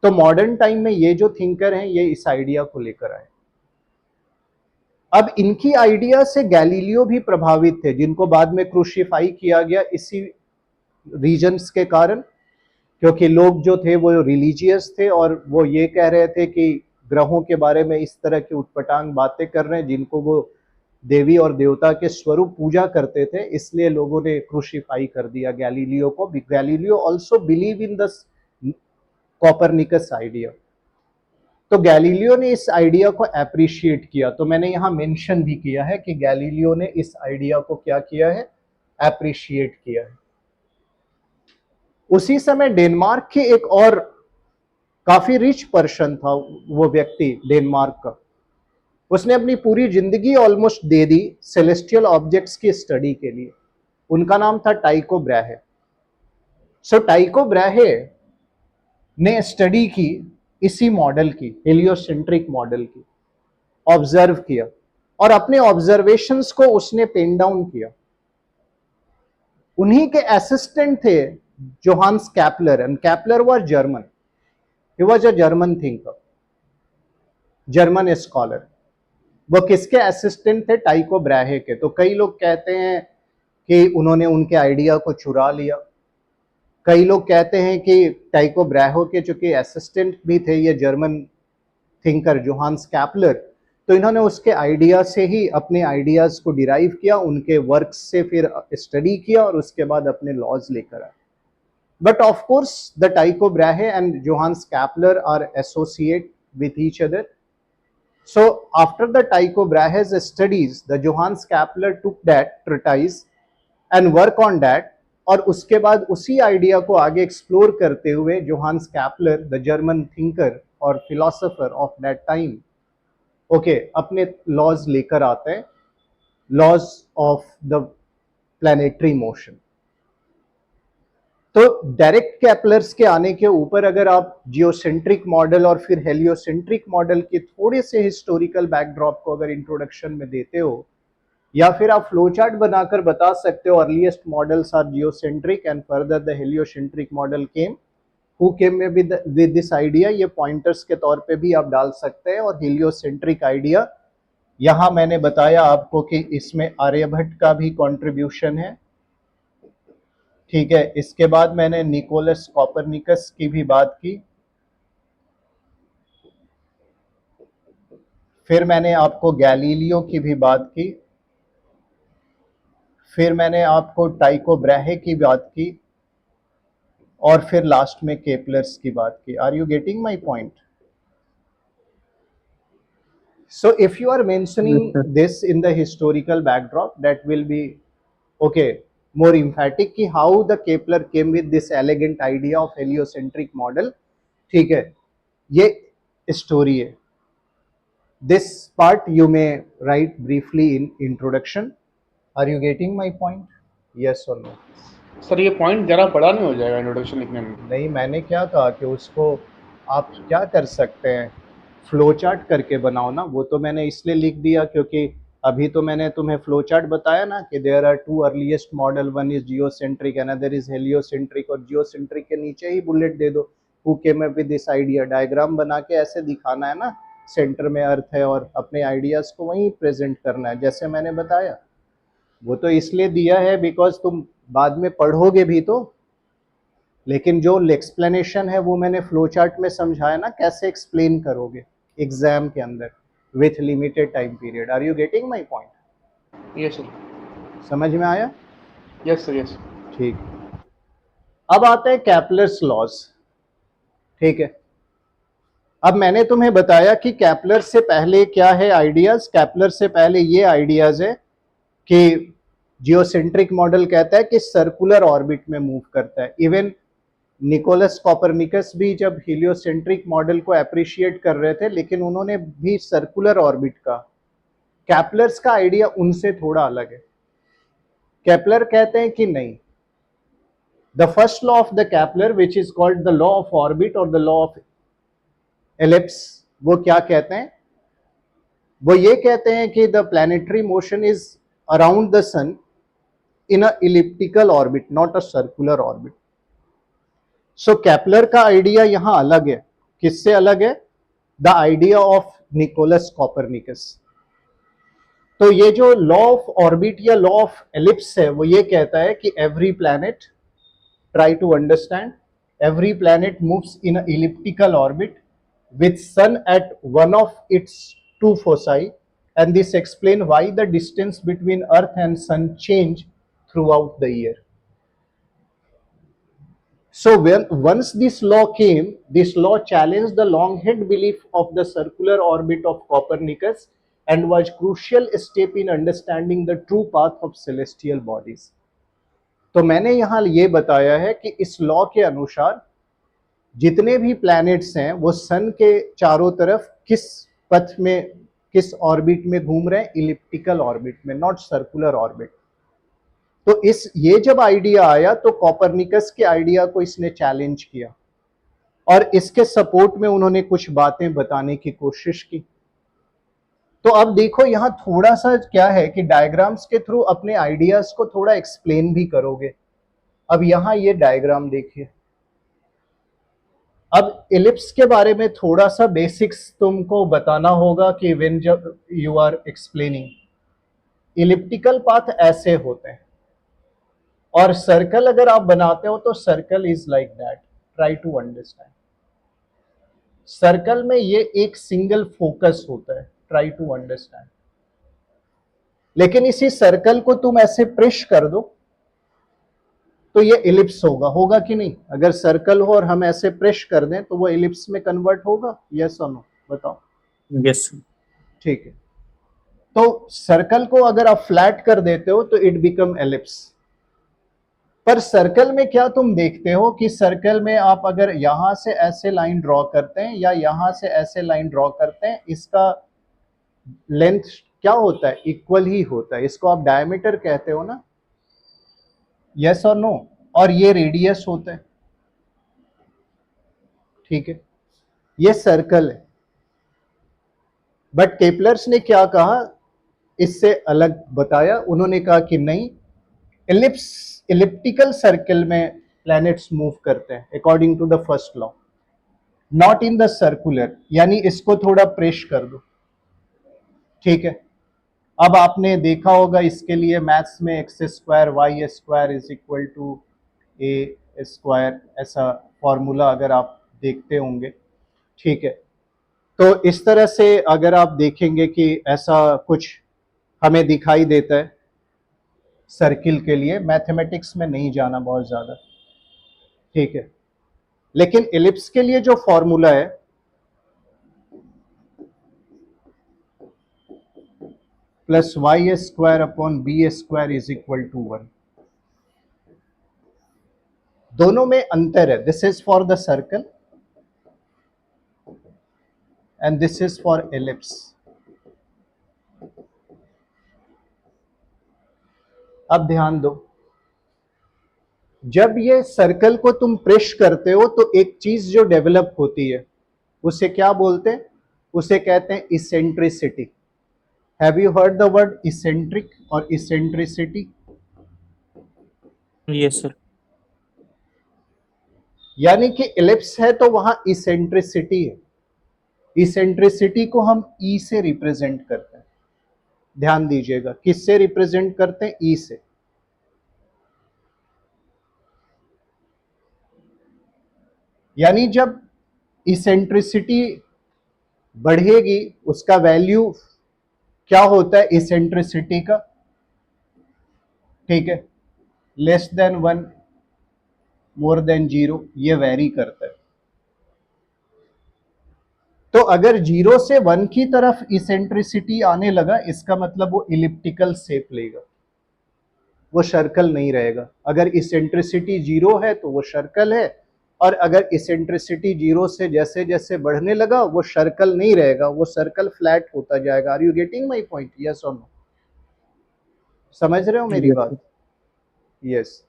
तो मॉडर्न टाइम में ये जो थिंकर हैं ये इस आइडिया को लेकर आए। अब इनकी आइडिया से गैलीलियो भी प्रभावित थे, जिनको बाद में क्रूसिफाई किया गया इसी रीजन्स के कारण, क्योंकि लोग जो थे वो रिलीजियस थे और वो ये कह रहे थे कि ग्रहों के बारे में इस तरह की उटपटांग बातें कर रहे हैं जिनको वो देवी और देवता के स्वरूप पूजा करते थे, इसलिए लोगों ने क्रूसिफाई कर दिया गैलीलियो को। Galileo also believe in the Copernicus idea. तो गैलीलियो ने इस आइडिया को एप्रिशिएट किया। तो मैंने यहां मेंशन भी किया है कि गैलीलियो ने इस आइडिया को क्या किया है, एप्रिशिएट किया है। उसी समय डेनमार्क के एक और काफी रिच पर्सन था, वो व्यक्ति डेनमार्क का, उसने अपनी पूरी जिंदगी almost they the celestial objects की स्टडी के लिए। उनका नाम था टाइको ब्राहे। सो टाइको ब्राहे ने स्टडी की इसी मॉडल की, हेलियोसेंट्रिक मॉडल की, ऑब्जर्व किया और अपने ऑब्जर्वेशंस को उसने पेन डाउन किया। उन्हीं के असिस्टेंट थे Johannes कैपलर, and कैपलर was German. He was a German thinker, German scholar. वो किसके असिस्टेंट थे, टाइको ब्राहे के। तो कई लोग कहते हैं कि उन्होंने उनके आइडिया को चुरा लिया, कई लोग कहते हैं कि टाइको ब्राहो के चूंकि असिस्टेंट भी थे ये जर्मन थिंकर जोहान्स कैपलर, तो इन्होंने उसके आइडिया से ही अपने आइडियाज को डिराइव किया, उनके वर्क से फिर स्टडी किया और उसके बाद अपने लॉज लेकर आए। But of course the Tycho Brahe and Johannes Kepler are associate with each other. So after the Tycho Brahe's studies, the Johannes Kepler took that treatise and work on that, और उसके बाद उसी idea को आगे explore करते हुए Johannes Kepler, the German thinker और philosopher of that time, okay, अपने लॉज लेकर आते हैं, laws of the planetary motion. तो डायरेक्ट कैपलर्स के आने के ऊपर अगर आप जियोसेंट्रिक मॉडल और फिर हेलियोसेंट्रिक मॉडल के थोड़े से हिस्टोरिकल बैकड्रॉप को अगर इंट्रोडक्शन में देते हो, या फिर आप फ्लो चार्ट बनाकर बता सकते हो earliest models are geocentric and further the heliocentric model came, who came with this idea, ये पॉइंटर्स के तौर पे भी आप डाल सकते हैं। और हेलियोसेंट्रिक आइडिया यहां मैंने बताया आपको कि इसमें आर्यभट्ट का भी कंट्रीब्यूशन है, ठीक है। इसके बाद मैंने निकोलस कॉपरनिकस की भी बात की, फिर मैंने आपको गैलीलियो की भी बात की, फिर मैंने आपको टाइको ब्राहे की बात की, और फिर लास्ट में केपलर्स की बात की। Are you getting my point? So if you are mentioning Yes, sir. this in the historical backdrop, that will be okay, more emphatic कि how the Kepler came with this elegant idea of heliocentric model, ठीक है, ये story है। This part you may write briefly in introduction. Are you getting my point? Yes or no? Sir ये point जरा बड़ा नहीं हो जाएगा इंट्रोडक्शन लिखने में? नहीं, मैंने क्या कहा कि उसको आप क्या कर सकते हैं, फ्लो चार्ट करके बनाओ ना। वो तो मैंने इसलिए लिख दिया क्योंकि अभी तो मैंने तुम्हें फ्लो चार्ट बताया ना कि there are two earliest model, one is geocentric, another is heliocentric, और जियोसेंट्रिक के नीचे ही बुलेट दे दो, who came up with this idea. Diagram बना के ऐसे दिखाना है ना, सेंटर में अर्थ है और अपने आइडियाज को वहीं प्रेजेंट करना है जैसे मैंने बताया। वो तो इसलिए दिया है बिकॉज तुम बाद में पढ़ोगे भी तो, लेकिन जो एक्सप्लेनेशन है वो मैंने फ्लो चार्ट में समझाया ना, कैसे एक्सप्लेन करोगे एग्जाम के अंदर with limited time period. Are you getting my point? Yes sir, समझ में आया? Yes sir, yes. ठीक। अब आते हैं कैपलर्स लॉज। ठीक है, अब मैंने तुम्हें बताया कि कैपलर से पहले क्या है आइडियाज। कैपलर से पहले ये आइडियाज है कि जियोसेंट्रिक मॉडल कहता है कि सर्कुलर ऑर्बिट में मूव करता है। इवन निकोलस कॉपरनिकस भी जब हीलियोसेंट्रिक मॉडल को अप्रिशिएट कर रहे थे, लेकिन उन्होंने भी सर्कुलर ऑर्बिट का। कैपलर्स का आइडिया उनसे थोड़ा अलग है। केपलर कहते हैं कि नहीं, the first law of the Kepler which is called the law of orbit और द लॉ ऑफ एलिप्स, वो क्या कहते हैं? वो ये कहते हैं कि the planetary motion is around the sun in a elliptical orbit, not a circular orbit. So Kepler का आइडिया यहां अलग है। किससे अलग है? The idea of Nicholas Copernicus. तो ये जो लॉ ऑफ ऑर्बिट या लॉ ऑफ एलिप्स है, वो ये कहता है कि every planet, try to understand, every planet moves in an elliptical orbit with sun at one of its two foci, and this explains why the distance between earth and sun change throughout the year. So when once this law came, this law challenged the long-held belief of the circular orbit of Copernicus and was crucial step in understanding the true path of celestial bodies. तो मैंने यहां ये बताया है कि इस law के अनुसार जितने भी प्लैनेट्स हैं वो सन के चारों तरफ किस पथ में, किस ऑर्बिट में घूम रहे हैं? इलिप्टिकल ऑर्बिट में, नॉट सर्कुलर ऑर्बिट। तो इस ये जब आइडिया आया तो कॉपरनिकस के आइडिया को इसने चैलेंज किया और इसके सपोर्ट में उन्होंने कुछ बातें बताने की कोशिश की। तो अब देखो यहां थोड़ा सा क्या है कि डायग्राम्स के थ्रू अपने आइडियाज को थोड़ा एक्सप्लेन भी करोगे। अब यहां ये डायग्राम देखिए। अब इलिप्स के बारे में थोड़ा सा बेसिक्स तुमको बताना होगा कि व्हेन जब you are explaining, elliptical path ऐसे होते हैं और सर्कल अगर आप बनाते हो तो circle is like that. Try to understand. Circle में ये एक सिंगल फोकस होता है। Try to understand. लेकिन इसी सर्कल को तुम ऐसे प्रेस कर दो तो ये इलिप्स होगा। होगा कि नहीं? अगर सर्कल हो और हम ऐसे प्रेस कर दें तो वो इलिप्स में कन्वर्ट होगा? यस और नो? बताओ। यस। ठीक है, तो सर्कल को अगर आप फ्लैट कर देते हो तो इट बिकम एलिप्स। पर सर्कल में क्या तुम देखते हो कि सर्कल में आप अगर यहां से ऐसे लाइन ड्रॉ करते हैं या यहां से ऐसे लाइन ड्रॉ करते हैं, इसका लेंथ क्या होता है? इक्वल ही होता है। इसको आप डायमीटर कहते हो ना? यस और नो? और ये रेडियस होता है। ठीक है, ये सर्कल है। बट केपलर्स ने क्या कहा, इससे अलग बताया। उन्होंने कहा कि नहीं, इलिप्टिकल सर्कल में प्लैनेट्स मूव करते हैं according to the first law, not in the circular. यानी इसको थोड़ा प्रेस कर दो। ठीक है, अब आपने देखा होगा इसके लिए मैथ्स में x square y square is equal to a square, ऐसा फॉर्मूला अगर आप देखते होंगे। ठीक है, तो इस तरह से अगर आप देखेंगे कि ऐसा कुछ हमें दिखाई देता है सर्किल के लिए। मैथमेटिक्स में नहीं जाना बहुत ज्यादा। ठीक है, लेकिन एलिप्स के लिए जो फॉर्मूला है, plus y square upon b square is equal to 1, दोनों में अंतर है। This is for the circle and this is for ellipse. अब ध्यान दो, जब ये सर्कल को तुम प्रेस करते हो तो एक चीज जो डेवलप होती है उसे क्या बोलते हैं? उसे कहते हैं eccentricity. Have you heard the word eccentric और इसेंट्रिसिटी? Yes sir. यानी कि इलिप्स है तो वहां इसेंट्रिसिटी है। इसेंट्रिसिटी को हम ई से रिप्रेजेंट करते हैं। ध्यान दीजिएगा, किससे रिप्रेजेंट करते हैं? ई से। यानी जब इसेंट्रिसिटी बढ़ेगी उसका वैल्यू क्या होता है इसेंट्रिसिटी का, ठीक है, लेस देन 1, मोर देन 0, ये वेरी करता है। तो अगर 0 से 1 की तरफ इसेंट्रिसिटी आने लगा इसका मतलब वो इलिप्टिकल शेप लेगा, वो सर्कल नहीं रहेगा। अगर इसेंट्रिसिटी 0 है तो वो सर्कल है, और अगर इसेंट्रिसिटी 0 से जैसे जैसे बढ़ने लगा वो सर्कल नहीं रहेगा, वो सर्कल फ्लैट होता जाएगा। Are you getting my point? Yes और नो? समझ रहे हो मेरी Yes, बात? यस।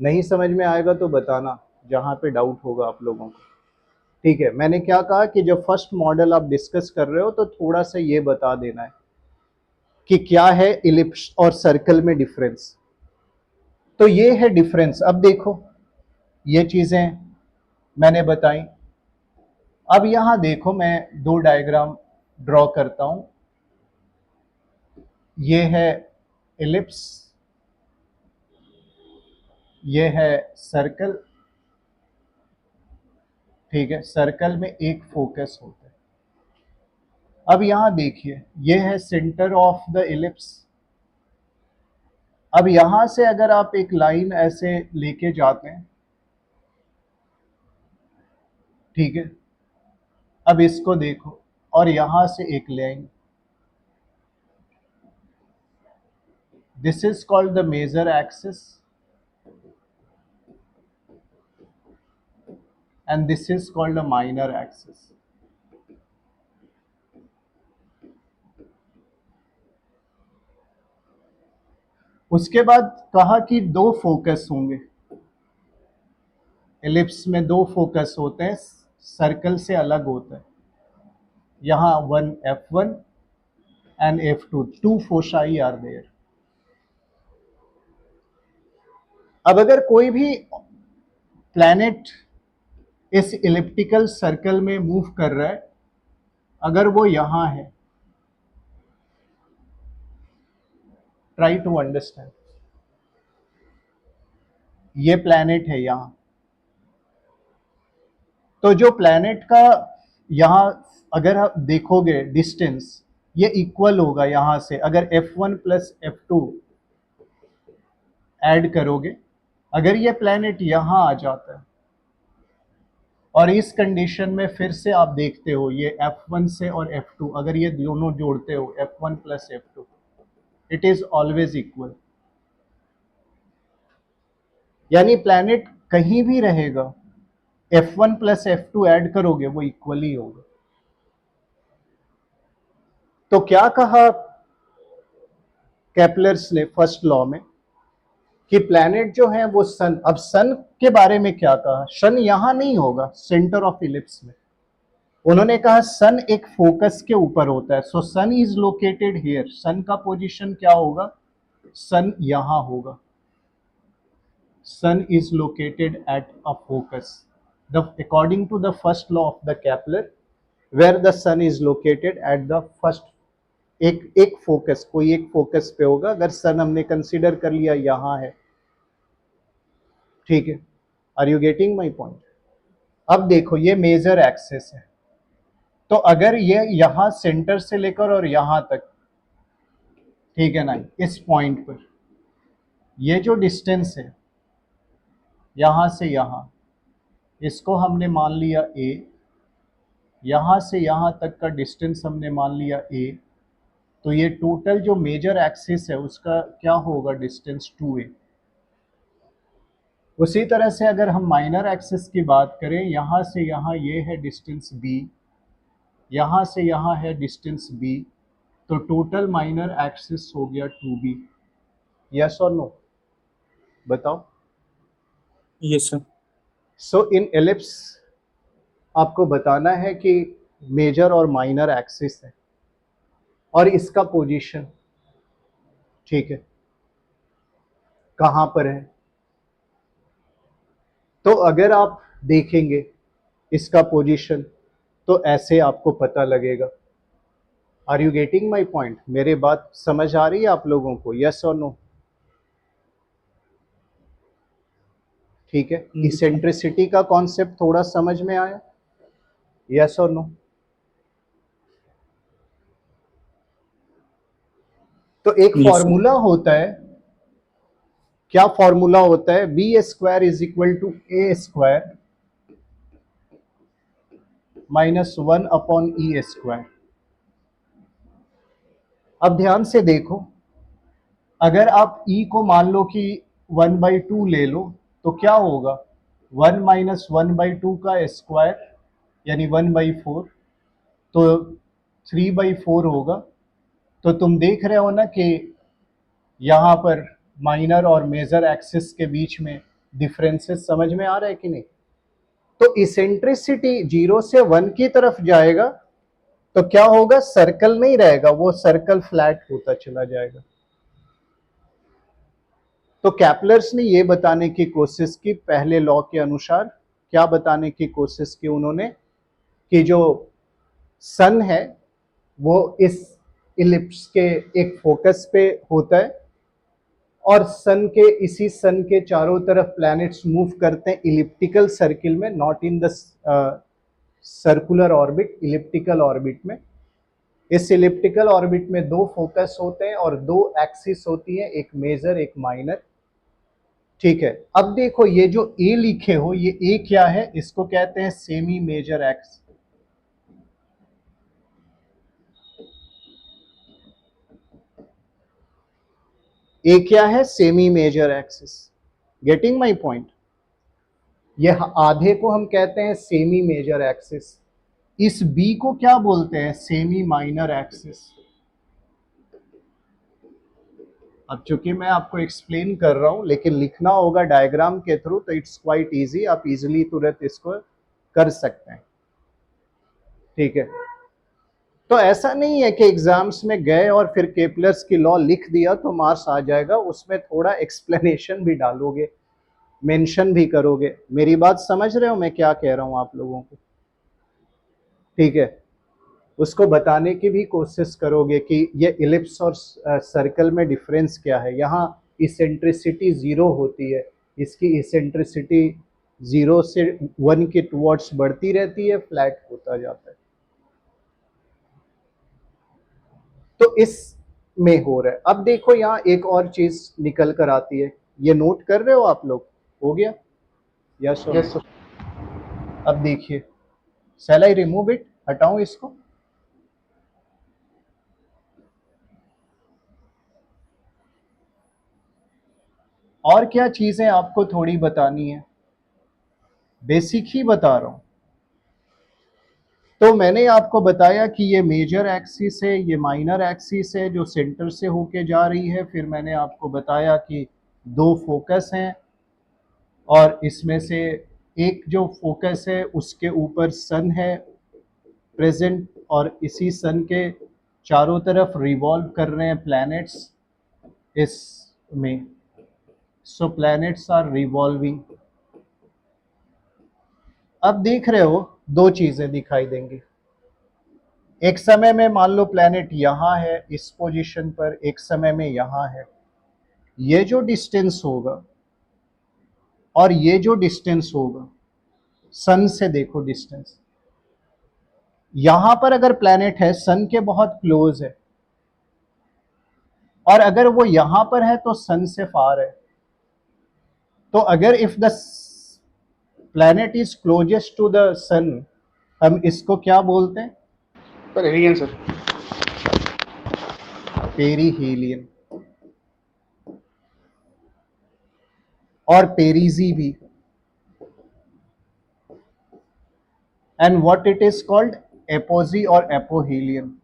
नहीं समझ में आएगा तो बताना, जहां पे डाउट होगा आप लोगों को, ठीक है। मैंने क्या कहा कि जब फर्स्ट मॉडल आप डिस्कस कर रहे हो तो थोड़ा सा ये बता देना है कि क्या है इलिप्स और सर्कल में डिफरेंस। तो ये है डिफरेंस। अब देखो ये चीजें मैंने बताई। अब यहां देखो मैं दो डायग्राम ड्रॉ करता हूं। ये है इलिप्स, ये है सर्कल, ठीक है। सर्कल में एक फोकस होता है। अब यहां देखिए ये है सेंटर ऑफ द इलिप्स। अब यहां से अगर आप एक लाइन ऐसे लेके जाते हैं, ठीक है, अब इसको देखो, और यहां से एक line, this is called the major axis and this is called the minor axis. उसके बाद कहा कि दो फोकस होंगे, एलिप्स में दो फोकस होते हैं, सर्कल से अलग होता है। यहां one F1 and F2, two foci are there. अब अगर कोई भी प्लैनेट इस इलिप्टिकल सर्कल में मूव कर रहा है, अगर वो यहां है, ट्राई टू अंडरस्टैंड, ये प्लैनेट है यहां, तो जो प्लैनेट का यहां अगर आप देखोगे डिस्टेंस, ये इक्वल होगा यहां से। अगर F1 प्लस F2 ऐड करोगे, अगर ये प्लैनेट यहां आ जाता है और इस कंडीशन में फिर से आप देखते हो ये F1 से और F2, अगर ये दोनों जोड़ते हो F1 plus F2, it is always equal. यानी प्लैनेट कहीं भी रहेगा, F1 प्लस F2 ऐड करोगे वो इक्वल ही होगा। तो क्या कहा केपलर्स ने फर्स्ट लॉ में कि प्लैनेट जो है वो सन, अब सन के बारे में क्या कहा, सन यहां नहीं होगा सेंटर ऑफ इलिप्स में। उन्होंने कहा सन एक फोकस के ऊपर होता है, so sun is located here. Sun का पोजीशन क्या होगा, सन यहां होगा। Sun is located at a focus, the according to the first law of the Kepler, where the sun is located at the first, एक focus, कोई एक focus पे होगा। अगर सन हमने कंसीडर कर लिया यहां है, ठीक है। Are you getting my point? अब देखो ये मेजर एक्सिस है, तो अगर ये यहां सेंटर से लेकर और यहां तक, ठीक है ना, इस पॉइंट पर ये जो डिस्टेंस है यहां से यहां, इसको हमने मान लिया a, यहां से यहां तक का डिस्टेंस हमने मान लिया a, तो ये टोटल जो मेजर एक्सिस है उसका क्या होगा, डिस्टेंस 2a। उसी तरह से अगर हम माइनर एक्सिस की बात करें, यहां से यहां ये है डिस्टेंस b, यहां से यहां है डिस्टेंस b, तो टोटल माइनर एक्सिस हो गया 2b। यस और नो? बताओ। yes sir. सो इन एलिप्स आपको बताना है कि मेजर और माइनर एक्सिस है और इसका पोजीशन, ठीक है, कहां पर है। तो अगर आप देखेंगे इसका पोजीशन तो ऐसे आपको पता लगेगा। Are you getting my point? मेरे बात समझ आ रही है आप लोगों को? यस और नो? ठीक है, इसेंट्रिसिटी का कॉन्सेप्ट थोड़ा समझ में आया? यस और नो? तो एक Yes, sir. फॉर्मूला होता है, क्या फॉर्मूला होता है? B square is equal to a square -1/e²। अब ध्यान से देखो, अगर आप e को मान लो कि 1/2 ले लो तो क्या होगा? 1 - 1/2 का स्क्वायर यानी 1/4, तो 3/4 होगा। तो तुम देख रहे हो ना कि यहाँ पर माइनर और मेजर एक्सिस के बीच में डिफरेंसेस समझ में आ रहा है कि नहीं? तो इसेंट्रिसिटी 0 से 1 की तरफ जाएगा तो क्या होगा? सर्कल नहीं रहेगा, वो सर्कल फ्लैट होता चला जाएगा। तो कैपलर्स ने ये बताने की कोशिश की, पहले लॉ के अनुसार क्या बताने की कोशिश की उन्होंने, कि जो सन है वो इस इलिप्स के एक फोकस पे होता है और इसी सन के चारों तरफ प्लैनेट्स मूव करते हैं इलिप्टिकल सर्किल में, not in the circular orbit, elliptical orbit में। इस इलिप्टिकल ऑर्बिट में दो फोकस होते हैं और दो एक्सिस होती है, एक मेजर एक माइनर। ठीक है, अब देखो ये जो ए लिखे हो, ये ए क्या है? इसको कहते हैं सेमी मेजर एक्स। ए क्या है? Semi major axis. Getting my point? यह आधे को हम कहते हैं सेमी मेजर एक्सिस। इस बी को क्या बोलते हैं? Semi minor axis. अब चूंकि मैं आपको एक्सप्लेन कर रहा हूं, लेकिन लिखना होगा डायग्राम के थ्रू, तो इट्स क्वाइट इजी, आप इजीली तुरंत इसको कर सकते हैं। ठीक है, तो ऐसा नहीं है कि एग्जाम्स में गए और फिर केपलर्स की लॉ लिख दिया तो मार्क्स आ जाएगा, उसमें थोड़ा एक्सप्लेनेशन भी डालोगे, मेंशन भी करोगे। मेरी बात समझ रहे हो मैं क्या कह रहा हूं आप लोगों को? ठीक है, उसको बताने की भी कोशिश करोगे कि ये इलिप्स और सर्कल में डिफरेंस क्या है। यहाँ इसेंट्रिसिटी 0 होती है, इसकी इसेंट्रिसिटी 0 से 1 के टुवर्ड्स बढ़ती रहती है, फ्लैट होता जाता है। तो इस में हो रहा है। अब देखो यहाँ एक और चीज निकल कर आती है, ये नोट कर रहे हो आप लोग? हो गया? यस और यस नो? सर। अब देखिए, शैल आई रिमूव इट? हटाऊं इसको? और क्या चीजें आपको थोड़ी बतानी है, बेसिक ही बता रहा हूं। तो मैंने आपको बताया कि ये मेजर एक्सिस है, ये माइनर एक्सिस है जो सेंटर से होके जा रही है। फिर मैंने आपको बताया कि दो फोकस हैं और इसमें से एक जो फोकस है उसके ऊपर सन है प्रेजेंट, और इसी सन के चारों तरफ रिवॉल्व कर रहे हैं प्लैनेट्स इसमें। सो प्लैनेट्स आर रिवॉल्विंग। अब देख रहे हो दो चीजें दिखाई देंगी। एक समय में मान लो प्लैनेट यहां है इस पोजीशन पर, एक समय में यहां है। ये जो डिस्टेंस होगा और ये जो डिस्टेंस होगा, सन से देखो डिस्टेंस, यहां पर अगर प्लैनेट है सन के बहुत क्लोज है, और अगर वो यहां पर है तो सन से फार है। तो अगर if the planet is closest to the sun, हम इसको क्या बोलते हैं? Sir aphelion sir. पेरीहीलियन और पेरीजी भी। And what it is called? Apogee और aphelion.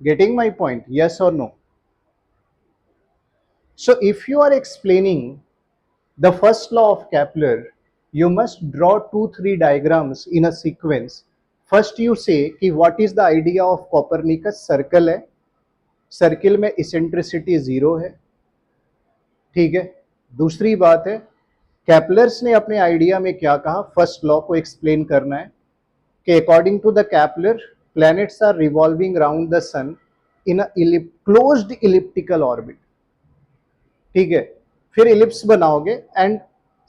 Getting my point? Yes or no? So if you are explaining the first law of Kepler, you must draw 2-3 diagrams in a sequence. First you say कि what is the idea of Copernicus? Circle है, circle में eccentricity 0 है। ठीक है, दूसरी बात है Kepler's ने अपने आइडिया में क्या कहा, फर्स्ट लॉ को एक्सप्लेन करना है कि according to the Kepler planets are revolving around the sun in a closed elliptical orbit. ठीक है, फिर इलिप्स बनाओगे and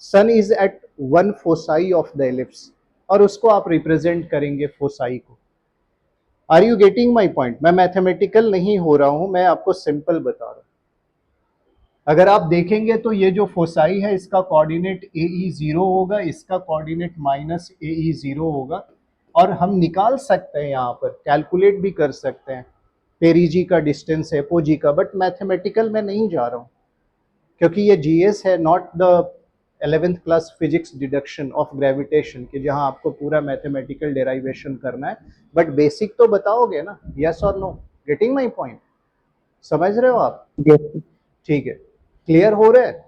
sun is at one foci of the ellipse, और उसको आप रिप्रेजेंट करेंगे फोसाई को. Are you getting my point? मैं मैथमेटिकल नहीं हो रहा हूं, मैं आपको सिंपल बता रहा हूं. अगर आप देखेंगे तो ये जो फोसाई है इसका कोऑर्डिनेट AE0 होगा, इसका कोऑर्डिनेट -AE0 होगा, और हम निकाल सकते हैं, यहाँ पर कैलकुलेट भी कर सकते हैं पेरीजी का डिस्टेंस, एपोजी का, बट मैथमेटिकल में नहीं जा रहा हूँ क्योंकि ये GS है, not the 11th class physics deduction of gravitation कि जहाँ आपको पूरा मैथमेटिकल डेराइवेशन करना है. बट बेसिक तो बताओगे ना, यस और नो? Getting my point? समझ रहे हो आप? Yes. ठीक है, क्लियर हो रहा है?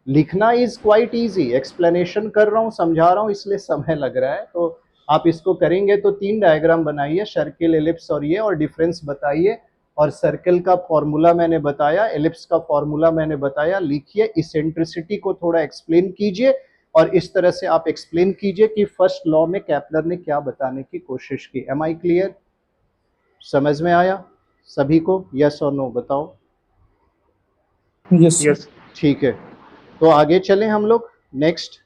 लिखना इज क्वाइट इजी, एक्सप्लेनेशन कर रहा हूँ, समझा रहा हूँ, इसलिए समय लग रहा है. तो आप इसको करेंगे तो 3 डायग्राम बनाइए, सर्किल, एलिप्स और ये, और डिफरेंस बताइए. और सर्कल का फॉर्मूला मैंने बताया, एलिप्स का फॉर्मूला मैंने बताया, लिखिए. इसेंट्रिसिटी को थोड़ा एक्सप्लेन कीजिए, और इस तरह से आप एक्सप्लेन कीजिए कि फर्स्ट लॉ में केपलर ने क्या बताने की कोशिश की. Am I clear? समझ में आया सभी को? यस और नो बताओ. Yes, sir. Yes. ठीक है, तो आगे चलें हम लोग. Next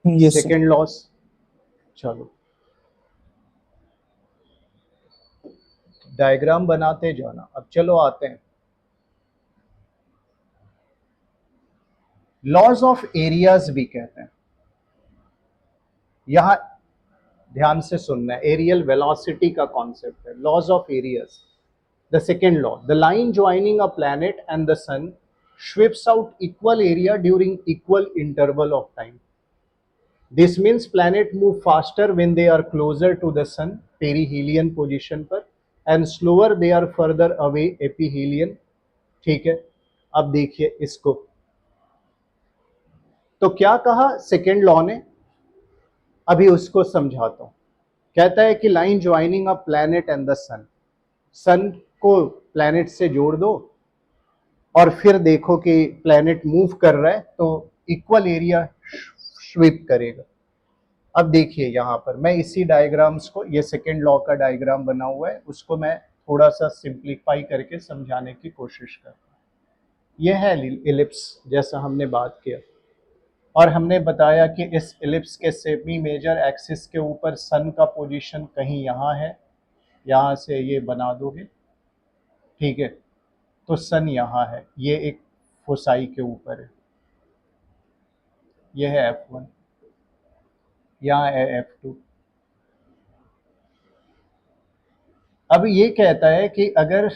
Yes, sir. Second loss. चलो डायग्राम बनाते जाना. अब चलो आते हैं लॉज ऑफ एरियाज भी कहते हैं. यहां ध्यान से सुनना है, एरियल वेलोसिटी का कॉन्सेप्ट है. Laws of areas. The second law, the line joining a planet and the sun sweeps out equal area during equal interval of time. This means planet move faster when they are closer to the sun, perihelion position पर, and slower they are further away, एपीहीलियन. ठीक है, अब देखिए इसको. तो क्या कहा second law ने, अभी उसको समझाता हूं. कहता है कि line joining a planet and the sun, sun को प्लैनेट से जोड़ दो, और फिर देखो कि प्लैनेट मूव कर रहा है तो इक्वल एरिया स्वीप करेगा. अब देखिए यहाँ पर मैं इसी डायग्राम्स को, ये सेकेंड लॉ का डायग्राम बना हुआ है, उसको मैं थोड़ा सा सिंप्लीफाई करके समझाने की कोशिश कर रहा हूँ. यह है इलिप्स जैसा हमने बात किया, और हमने बताया कि इस इलिप्स के सेमी मेजर एक्सिस के ऊपर सन का पोजीशन कहीं यहाँ है, यहाँ से ये बना दोगे. ठीक है, तो सन यहाँ है, ये एक फोसाई के ऊपर है, ये है F1, यहाँ है F2. अब ये कहता है कि अगर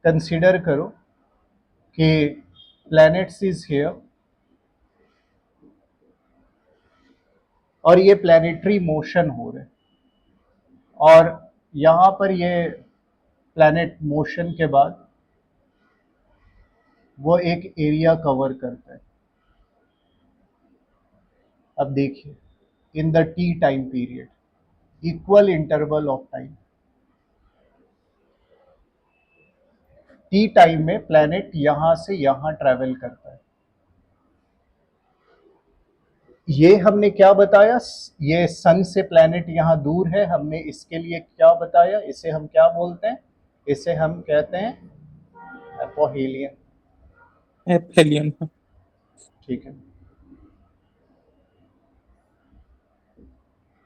कंसिडर करो कि प्लैनेट्स इज हियर, और ये प्लैनेटरी मोशन हो रहे, और यहाँ पर ये प्लैनेट मोशन के बाद वो एक एरिया कवर करता है. अब देखिए, in the T time period, equal interval of time, T time में प्लैनेट यहां से यहां ट्रैवल करता है. ये हमने क्या बताया, ये सन से प्लैनेट यहाँ दूर है, हमने इसके लिए क्या बताया, इसे हम क्या बोलते हैं, इसे हम कहते हैं एपोहीलियन. Aphelion. ठीक है,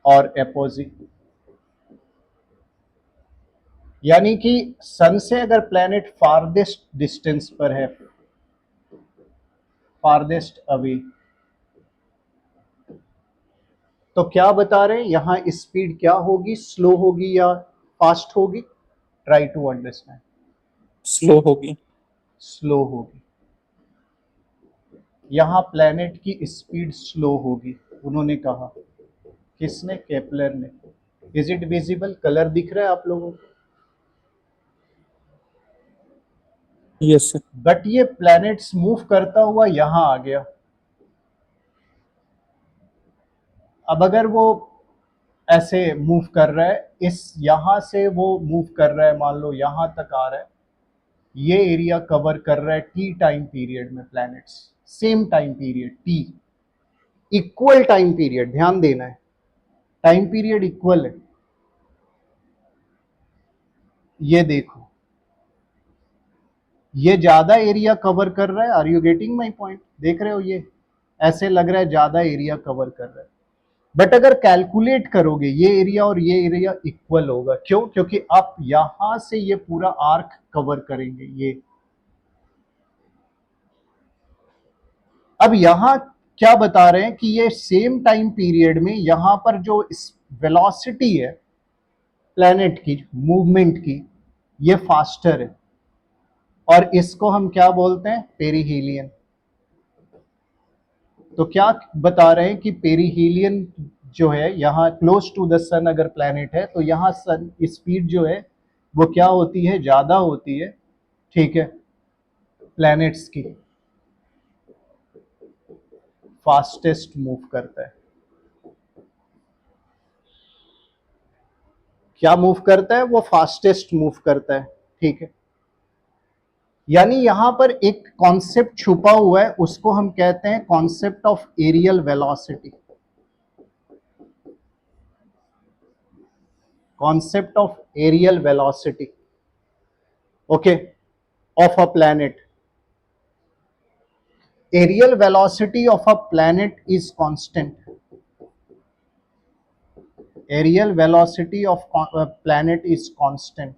और एपोजी, यानी कि सन से अगर प्लैनेट फारदेस्ट डिस्टेंस पर है, फारदेस्ट अवे, तो क्या बता रहे हैं यहां स्पीड क्या होगी, स्लो होगी या फास्ट होगी? Try to understand. Slow होगी. स्लो होगी. यहां प्लैनेट की स्पीड स्लो होगी, उन्होंने कहा. किसने? केपलर ने. Is it visible? कलर दिख रहा है आप लोगों को? Yes, sir. बट ये प्लैनेट्स मूव करता हुआ यहां आ गया. अब अगर वो ऐसे मूव कर रहा है, इस यहां से वो मूव कर रहा है, मान लो यहां तक आ रहा है, ये एरिया कवर कर रहा है टी टाइम पीरियड में planets, same time period T, equal time period, ध्यान देना है, टाइम पीरियड इक्वल है. ये देखो, ये ज्यादा एरिया कवर कर रहा है। Are you getting my point? देख रहे हो, ये ऐसे लग रहा है ज्यादा एरिया कवर कर रहा है, बट अगर कैलकुलेट करोगे ये एरिया और ये एरिया इक्वल होगा। क्यों? क्योंकि आप यहां से ये पूरा आर्क कवर करेंगे। ये अब यहां क्या बता रहे हैं कि ये सेम टाइम पीरियड में यहां पर जो वेलोसिटी है प्लैनेट की, मूवमेंट की, ये फास्टर है, और इसको हम क्या बोलते हैं? पेरीहीलियन। तो क्या बता रहे हैं कि पेरीहीलियन जो है, यहाँ क्लोज टू द सन अगर प्लैनेट है तो यहाँ सन स्पीड जो है वो क्या होती है? ज्यादा होती है, ठीक है, प्लैनेट्स की। फास्टेस्ट मूव करता है। क्या मूव करता है? वो फास्टेस्ट मूव करता है, ठीक है। यानी यहां पर एक कॉन्सेप्ट छुपा हुआ है, उसको हम कहते हैं concept of areal velocity. Concept of areal velocity, okay, of a planet. Aerial velocity of a planet is constant. Aerial velocity of a planet is constant.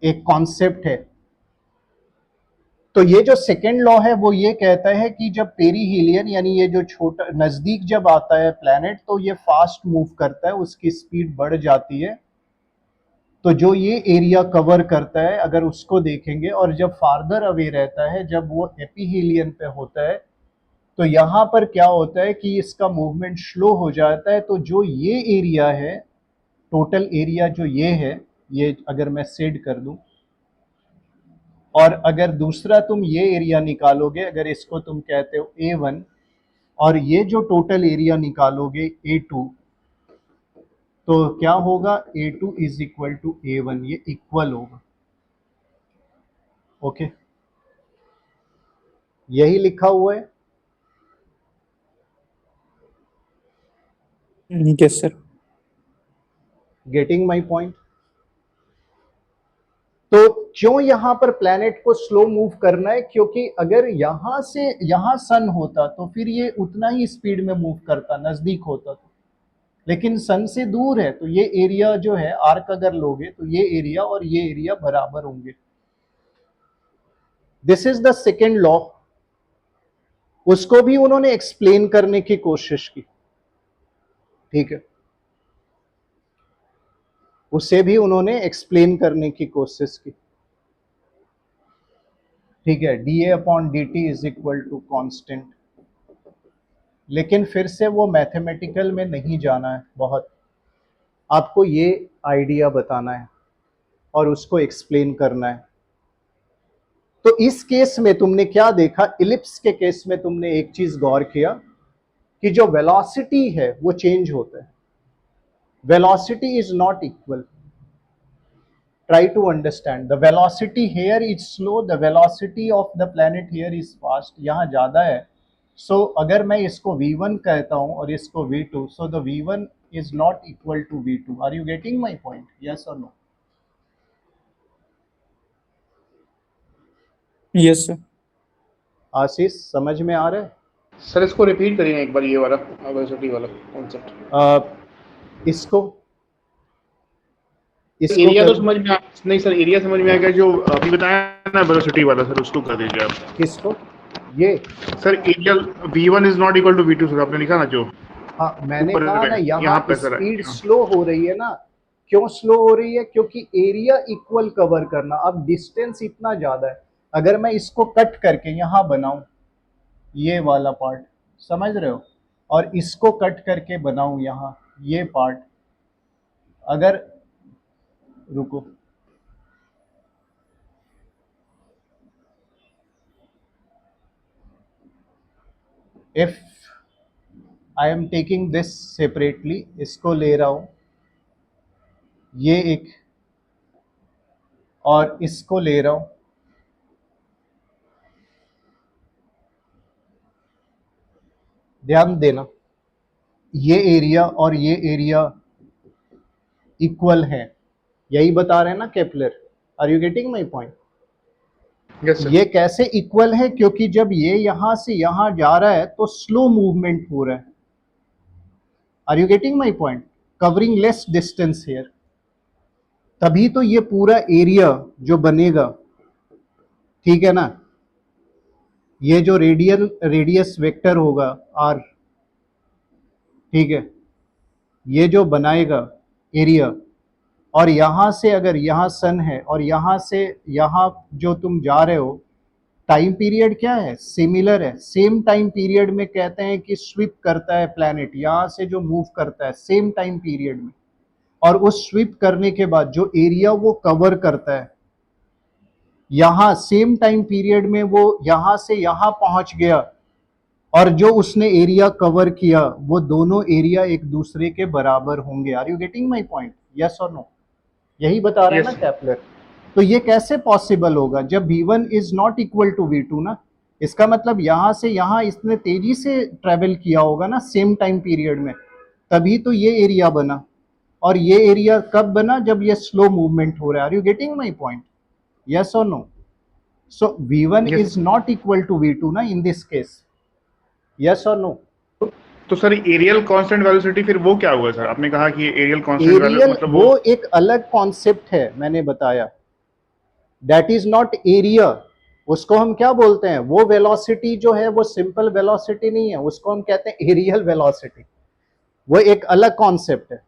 एक कॉन्सेप्ट है। तो ये जो सेकेंड लॉ है वो ये कहता है कि जब पेरीहीलियन यानी ये जो छोटा नजदीक जब आता है प्लैनेट तो ये फास्ट मूव करता है, उसकी स्पीड बढ़ जाती है। तो जो ये एरिया कवर करता है अगर उसको देखेंगे, और जब फार्दर अवे रहता है, जब वो एपीहीलियन पे होता है, तो यहां पर क्या होता है कि इसका मूवमेंट स्लो हो जाता है। तो जो ये एरिया है, टोटल एरिया जो ये है, ये अगर मैं सेड कर दूं, और अगर दूसरा तुम ये एरिया निकालोगे, अगर इसको तुम कहते हो A1, और ये जो टोटल एरिया निकालोगे A2, तो क्या होगा? A2 is equal to A1, ये इक्वल होगा, ओके। यही लिखा हुआ है। Yes, sir. Getting my point? तो क्यों यहां पर प्लैनेट को स्लो मूव करना है? क्योंकि अगर यहां से यहां सन होता तो फिर ये उतना ही स्पीड में मूव करता, नजदीक होता तो। लेकिन सन से दूर है, तो ये एरिया जो है, आर्क अगर लोगे तो ये एरिया और ये एरिया बराबर होंगे। This is the second law. उसको भी उन्होंने एक्सप्लेन करने की कोशिश की, ठीक है, उसे भी उन्होंने एक्सप्लेन करने की कोशिश की, ठीक है। DA upon d t is equal to constant. लेकिन फिर से वो मैथमेटिकल में नहीं जाना है बहुत, आपको ये आइडिया बताना है और उसको एक्सप्लेन करना है। तो इस केस में तुमने क्या देखा? इलिप्स के केस में तुमने एक चीज गौर किया कि जो वेलोसिटी है वो चेंज होता है। Velocity is not equal. Try to understand. The velocity here is slow. The velocity of the planet here is fast. यहाँ ज़्यादा है. So अगर मैं इसको V1 कहता हूँ और इसको V2, so the V1 is not equal to V2. Are you getting my point? Yes or no? Yes, sir. आशीष, समझ में आ रहा है? सर इसको रिपीट करिए एक बार, ये वाला वेलोसिटी वाला कॉन्सेप्ट। इसको एरिया तो कर, समझ में नहीं सर, एरिया समझ में आ गया। जो अभी बताया ना वेलोसिटी वाला, सर उसको कर दीजिए आप। किसको? ये sir area V1 is not equal to V2 sir, आपने लिखा ना जो हाँ, मैंने ऊपर कहा ना, यहाँ पे सर स्पीड स्लो हो रही है ना। क्यों स्लो हो रही है? क्योंकि एरिया इक्वल कवर करना, अब डिस्टेंस इतना ज्यादा है। अगर मैं इसको कट करके यहाँ बनाऊं, ये वाला पार्ट, समझ रहे हो, और इसको कट करके बनाऊं यहाँ ये पार्ट, अगर, रुको, if I am taking this separately, इसको ले रहा हूं, ये एक, और इसको ले रहा हूं, ध्यान देना, ये एरिया और ये एरिया इक्वल है, यही बता रहे हैं ना Kepler. Are you getting my point? Yes, sir. ये कैसे इक्वल है? क्योंकि जब ये यहां से यहां जा रहा है तो स्लो मूवमेंट हो रहा है। Are you getting my point? Covering less distance here, तभी तो ये पूरा एरिया जो बनेगा, ठीक है ना, ये जो रेडियस वेक्टर होगा आर, ठीक है, ये जो बनाएगा एरिया, और यहां से अगर यहां सन है और यहां से यहां जो तुम जा रहे हो, टाइम पीरियड क्या है? सिमिलर है। सेम टाइम पीरियड में कहते हैं कि स्विप करता है प्लैनेट, यहां से जो मूव करता है सेम टाइम पीरियड में, और उस स्विप करने के बाद जो एरिया वो कवर करता है, यहां सेम टाइम पीरियड में वो यहां से यहां पहुंच गया, और जो उसने एरिया कवर किया वो दोनों एरिया एक दूसरे के बराबर होंगे। Are you getting my point? Yes और नो? यही बता रहे हैं Yes, ना sir. केपलर। तो ये कैसे पॉसिबल होगा जब v1 is not equal to v2 ना? इसका मतलब यहां से यहां इसने तेजी से ट्रेवल किया होगा ना सेम टाइम पीरियड में, तभी तो ये एरिया बना। और ये एरिया कब बना? जब ये स्लो मूवमेंट हो रहा है। Are you getting my point? Yes और no? So v1 Yes, is sir. Not equal to v2 ना इन दिस केस। यस और नो? तो सर एरियल कांस्टेंट वेलोसिटी फिर वो क्या हुआ सर? आपने कहा कि एरियल कांस्टेंट वैल्यू एरियल मतलब वो एक अलग कॉन्सेप्ट है, मैंने बताया। That is not area. उसको हम क्या बोलते हैं? वो वेलोसिटी जो है वो सिंपल वेलोसिटी नहीं है, उसको हम कहते हैं एरियल वेलोसिटी। वो एक अलग कॉन्सेप्ट है।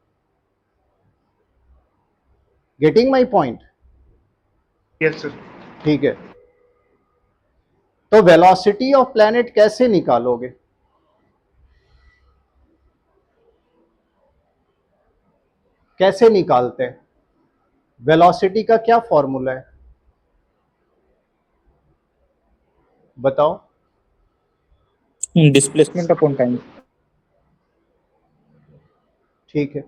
Getting my point? Yes sir. ठीक है। तो वेलोसिटी ऑफ प्लैनेट कैसे निकालोगे? कैसे निकालते हैं? वेलोसिटी का क्या फॉर्मूला है बताओ? Displacement upon time. ठीक है,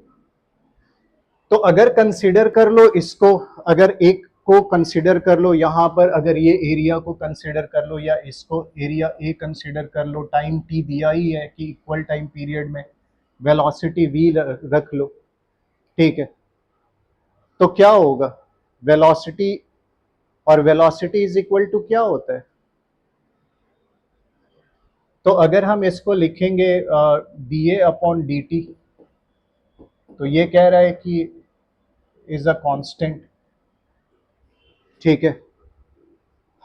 तो अगर कंसीडर कर लो इसको, अगर एक को कंसीडर कर लो यहां पर, अगर ये एरिया को कंसीडर कर लो, या इसको एरिया ए कंसीडर कर लो, टाइम टी दिया ही है कि इक्वल टाइम पीरियड में वेलोसिटी वी रख लो, ठीक है, तो क्या होगा? वेलोसिटी और वेलोसिटी इज इक्वल टू क्या होता है? तो अगर हम इसको लिखेंगे D A upon d T, तो ये कह रहा है कि इज अ कांस्टेंट, ठीक है।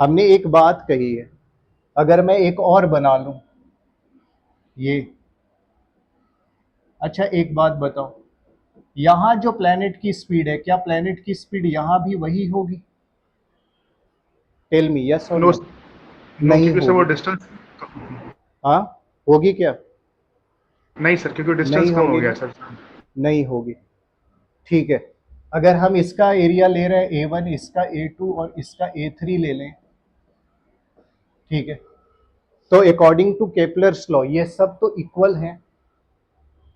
हमने एक बात कही है, अगर मैं एक और बना लूं ये, अच्छा एक बात बताओ, यहां जो प्लेनेट की स्पीड है, क्या प्लेनेट की स्पीड यहां भी वही होगी? टेल मी यस और नो नो? नो, नहीं क्योंकि सर वो होगी। डिस्टेंस. हाँ, होगी क्या? नहीं सर, क्योंकि डिस्टेंस नहीं कम हो होगी गया ना? सर. नहीं होगी, ठीक है। अगर हम इसका एरिया ले रहे हैं A1, इसका A2 और इसका A3 ले लें, ठीक है, तो अकॉर्डिंग टू केपलर्स लॉ ये सब तो इक्वल हैं।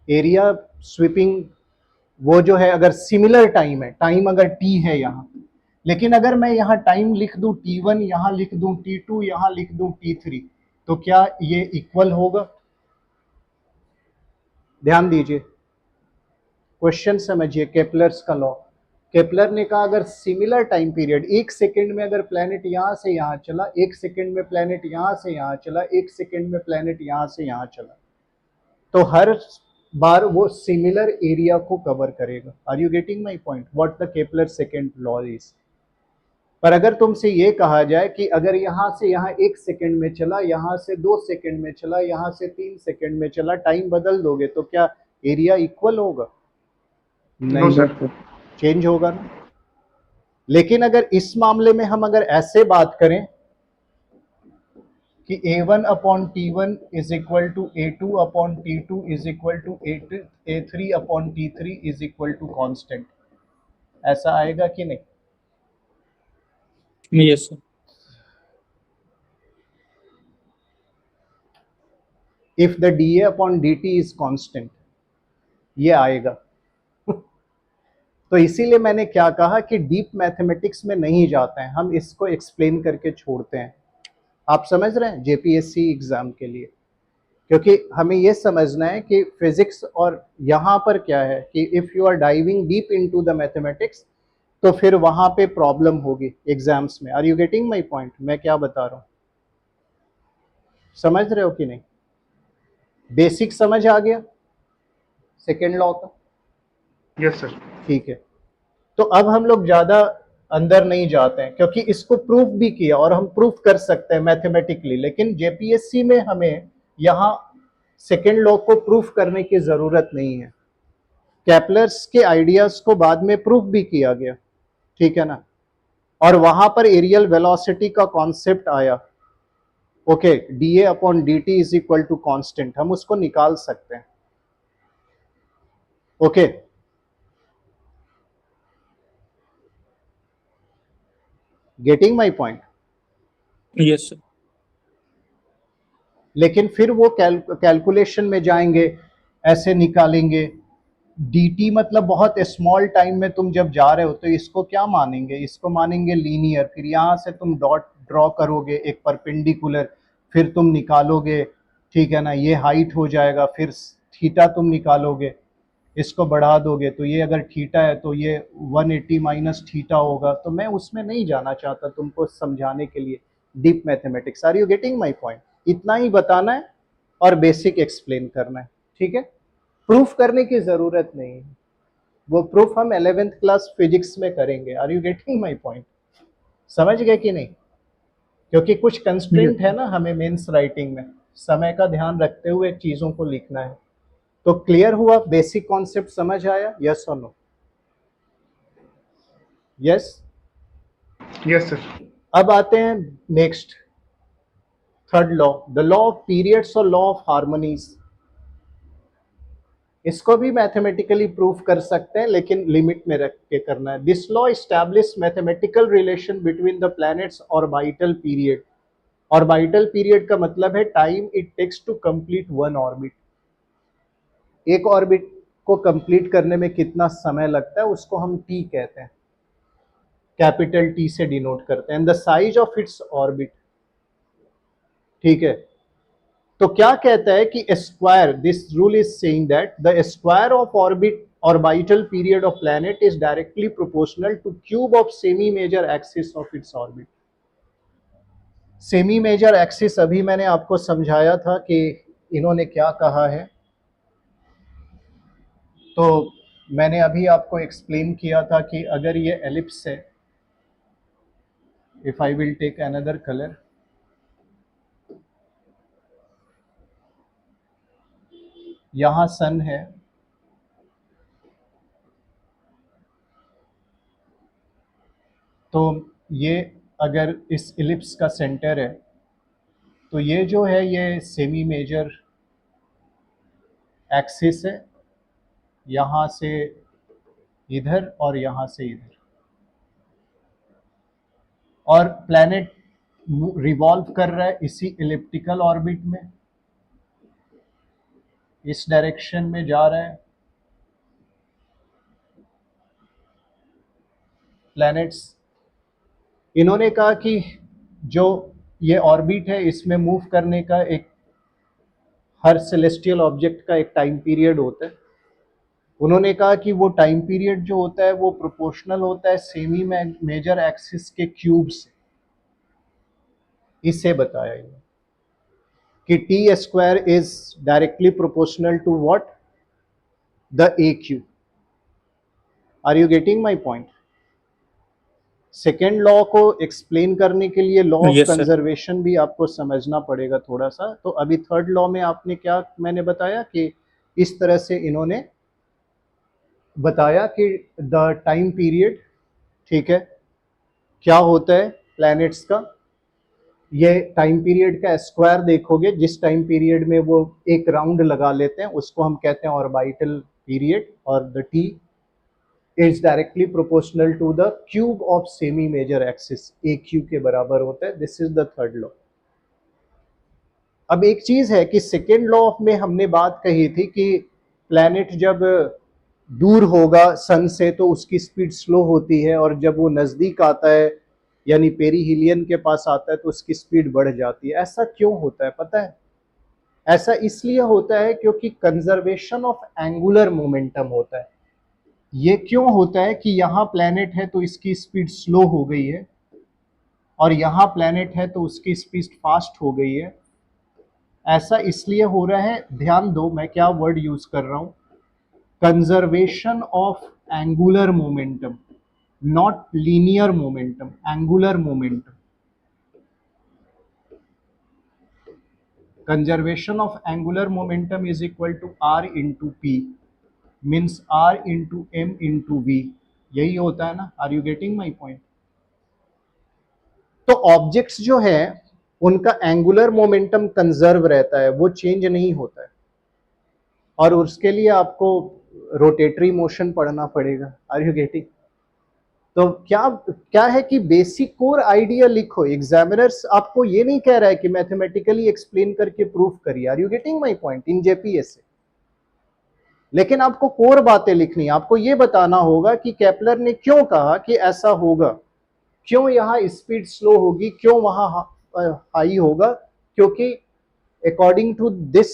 एरिया स्वीपिंग वो जो है, अगर सिमिलर टाइम है, टाइम अगर t है यहाँ, लेकिन अगर मैं यहाँ टाइम लिख दूं t1, यहाँ लिख दूं t2, यहाँ लिख दूं t3, तो क्या ये इक्वल होगा? ध्यान दीजिए, क्वेश्चन समझिए, केपलर्स का लॉ। केपलर ने कहा अगर सिमिलर टाइम पीरियड, एक सेकंड में अगर प्लेनेट यहां से यहां चला, एक सेकंड में प्लेनेट यहां से यहां चला, एक सेकंड में प्लेनेट यहां से यहां चला, तो हर बार वो सिमिलर एरिया को कवर करेगा। Are you getting my point? What the Kepler second law is. पर अगर तुमसे ये कहा जाए कि अगर यहां से यहां एक सेकंड में चला, यहां से 2 सेकंड में चला, यहां से 3 सेकंड में चला, टाइम बदल दोगे तो क्या एरिया इक्वल होगा? नो नहीं, सर. चेंज होगा ना। लेकिन अगर इस मामले में हम अगर ऐसे बात करें कि A1 upon T1 is equal to A2 upon T2 is equal to A3 upon T3 is equal to constant, ऐसा आएगा कि नहीं? Yes sir. If the dA upon dt is constant, ये आएगा। तो इसीलिए मैंने क्या कहा कि डीप मैथमेटिक्स में नहीं जाते हैं हम, इसको एक्सप्लेन करके छोड़ते हैं। आप समझ रहे हैं जेपीएससी एग्जाम के लिए, क्योंकि हमें यह समझना है कि फिजिक्स, और यहाँ पर क्या है कि if you are diving deep into the mathematics, तो फिर वहां पे प्रॉब्लम होगी एग्जाम्स में। Are you getting my point? मैं क्या बता रहा हूं, समझ रहे हो कि नहीं? बेसिक समझ आ गया सेकेंड लॉ का? Yes sir. ठीक है, तो अब हम लोग ज्यादा अंदर नहीं जाते हैं क्योंकि इसको प्रूफ भी किया और हम प्रूफ कर सकते हैं मैथमेटिकली, लेकिन जेपीएससी में हमें यहाँ सेकेंड लॉ को प्रूफ करने की जरूरत नहीं है। कैपलर्स के आइडियाज को बाद में प्रूफ भी किया गया, ठीक है ना, और वहां पर एरियल वेलोसिटी का कॉन्सेप्ट आया। Okay, dA upon d t is equal to constant, हम उसको निकाल सकते हैं। Okay, getting my point? Yes, sir. लेकिन फिर वो कैलकुलेशन में जाएंगे, ऐसे निकालेंगे। dt मतलब बहुत स्मॉल टाइम में तुम जब जा रहे हो तो इसको क्या मानेंगे, इसको मानेंगे लीनियर। फिर यहाँ से तुम डॉट ड्रॉ करोगे एक परपेंडिकुलर, फिर तुम निकालोगे, ठीक है ना, ये हाइट हो जाएगा। फिर थीटा तुम निकालोगे, इसको बढ़ा दोगे तो ये अगर थीटा है तो ये 180 माइनस थीटा होगा। तो मैं उसमें नहीं जाना चाहता तुमको समझाने के लिए deep mathematics. Are you getting my point? इतना ही बताना है और बेसिक एक्सप्लेन करना है, ठीक है? प्रूफ करने की जरूरत नहीं है, वो प्रूफ हम 11th क्लास फिजिक्स में करेंगे। Are you getting my point? समझ गए कि नहीं? क्योंकि कुछ कंस्ट्रेंट है ना हमें मेंस राइटिंग में, समय का ध्यान रखते हुए चीजों को लिखना है। तो क्लियर हुआ, बेसिक कॉन्सेप्ट समझ आया? यस और नो? यस। Yes sir. अब आते हैं next, third law, the law of periods और लॉ ऑफ हार्मोनीज। इसको भी मैथमेटिकली प्रूफ कर सकते हैं लेकिन लिमिट में रख के करना है। This law establish mathematical relation between the planets orbital period. Orbital period का मतलब है time it takes to complete one orbit. एक ऑर्बिट को कंप्लीट करने में कितना समय लगता है उसको हम टी कहते हैं, कैपिटल टी से डिनोट करते हैं, and the size of its orbit, ठीक है? तो क्या कहता है कि square, this rule is saying that the square of orbit orbital period of planet is directly proportional to cube of semi major axis of its orbit. Semi major axis अभी मैंने आपको समझाया था कि इन्होंने क्या कहा है, तो मैंने अभी आपको एक्सप्लेन किया था कि अगर ये एलिप्स है, if I will take another colour, यहां सन है, तो ये अगर इस इलिप्स का सेंटर है तो ये जो है ये सेमी मेजर एक्सिस है, यहां से इधर और यहां से इधर, और प्लैनेट रिवॉल्व कर रहा है इसी इलिप्टिकल ऑर्बिट में, इस डायरेक्शन में जा रहा है। प्लैनेट्स, इन्होंने कहा कि जो ये ऑर्बिट है इसमें मूव करने का एक, हर सेलेस्टियल ऑब्जेक्ट का एक टाइम पीरियड होता है। उन्होंने कहा कि वो टाइम पीरियड जो होता है वो प्रोपोर्शनल होता है सेमी मेजर एक्सिस के क्यूब से। इसे बताया इन्होंने कि t square is directly proportional to what, the a cube. Are you getting my point? Second law को एक्सप्लेन करने के लिए law of Yes, sir. Conservation भी आपको समझना पड़ेगा थोड़ा सा। तो अभी थर्ड लॉ में आपने क्या मैंने बताया कि इस तरह से इन्होंने बताया कि द टाइम पीरियड, ठीक है, क्या होता है प्लैनेट्स का, ये टाइम पीरियड का स्क्वायर देखोगे, जिस टाइम पीरियड में वो एक राउंड लगा लेते हैं उसको हम कहते हैं ऑर्बिटल पीरियड, और the t is directly proportional to the cube of semi major axis, a cube के बराबर होता है। This is the third law. अब एक चीज है कि सेकेंड लॉ में हमने बात कही थी कि प्लैनेट जब दूर होगा सन से तो उसकी स्पीड स्लो होती है, और जब वो नजदीक आता है यानी पेरीहिलियन के पास आता है तो उसकी स्पीड बढ़ जाती है। ऐसा क्यों होता है पता है? ऐसा इसलिए होता है क्योंकि कंजर्वेशन ऑफ एंगुलर मोमेंटम होता है। ये क्यों होता है कि यहाँ प्लैनेट है तो इसकी स्पीड स्लो हो गई है और यहाँ प्लैनेट है तो उसकी स्पीड फास्ट हो गई है? ऐसा इसलिए हो रहा है, ध्यान दो मैं क्या वर्ड यूज कर रहा हूं, conservation of angular momentum, not linear momentum, angular momentum. Conservation of angular momentum is equal to r into p, means r into m into v. यही होता है ना? Are you getting my point? तो objects जो है उनका angular momentum conserve रहता है, वो चेंज नहीं होता है, और उसके लिए आपको रोटेटरी मोशन पढ़ना पड़ेगा। Are you getting? तो क्या क्या है कि बेसिक कोर आइडिया लिखो। एग्जामिनर्स आपको ये नहीं कह रहा है कि मैथमेटिकली एक्सप्लेन करके प्रूफ करिए। Are you getting my point? In JPSC लेकिन आपको कोर बातें लिखनी है। आपको ये बताना होगा कि केपलर ने क्यों कहा कि ऐसा होगा, क्यों यहाँ स्पीड स्लो होगी, क्यों वहां हाई होगा, क्योंकि according to this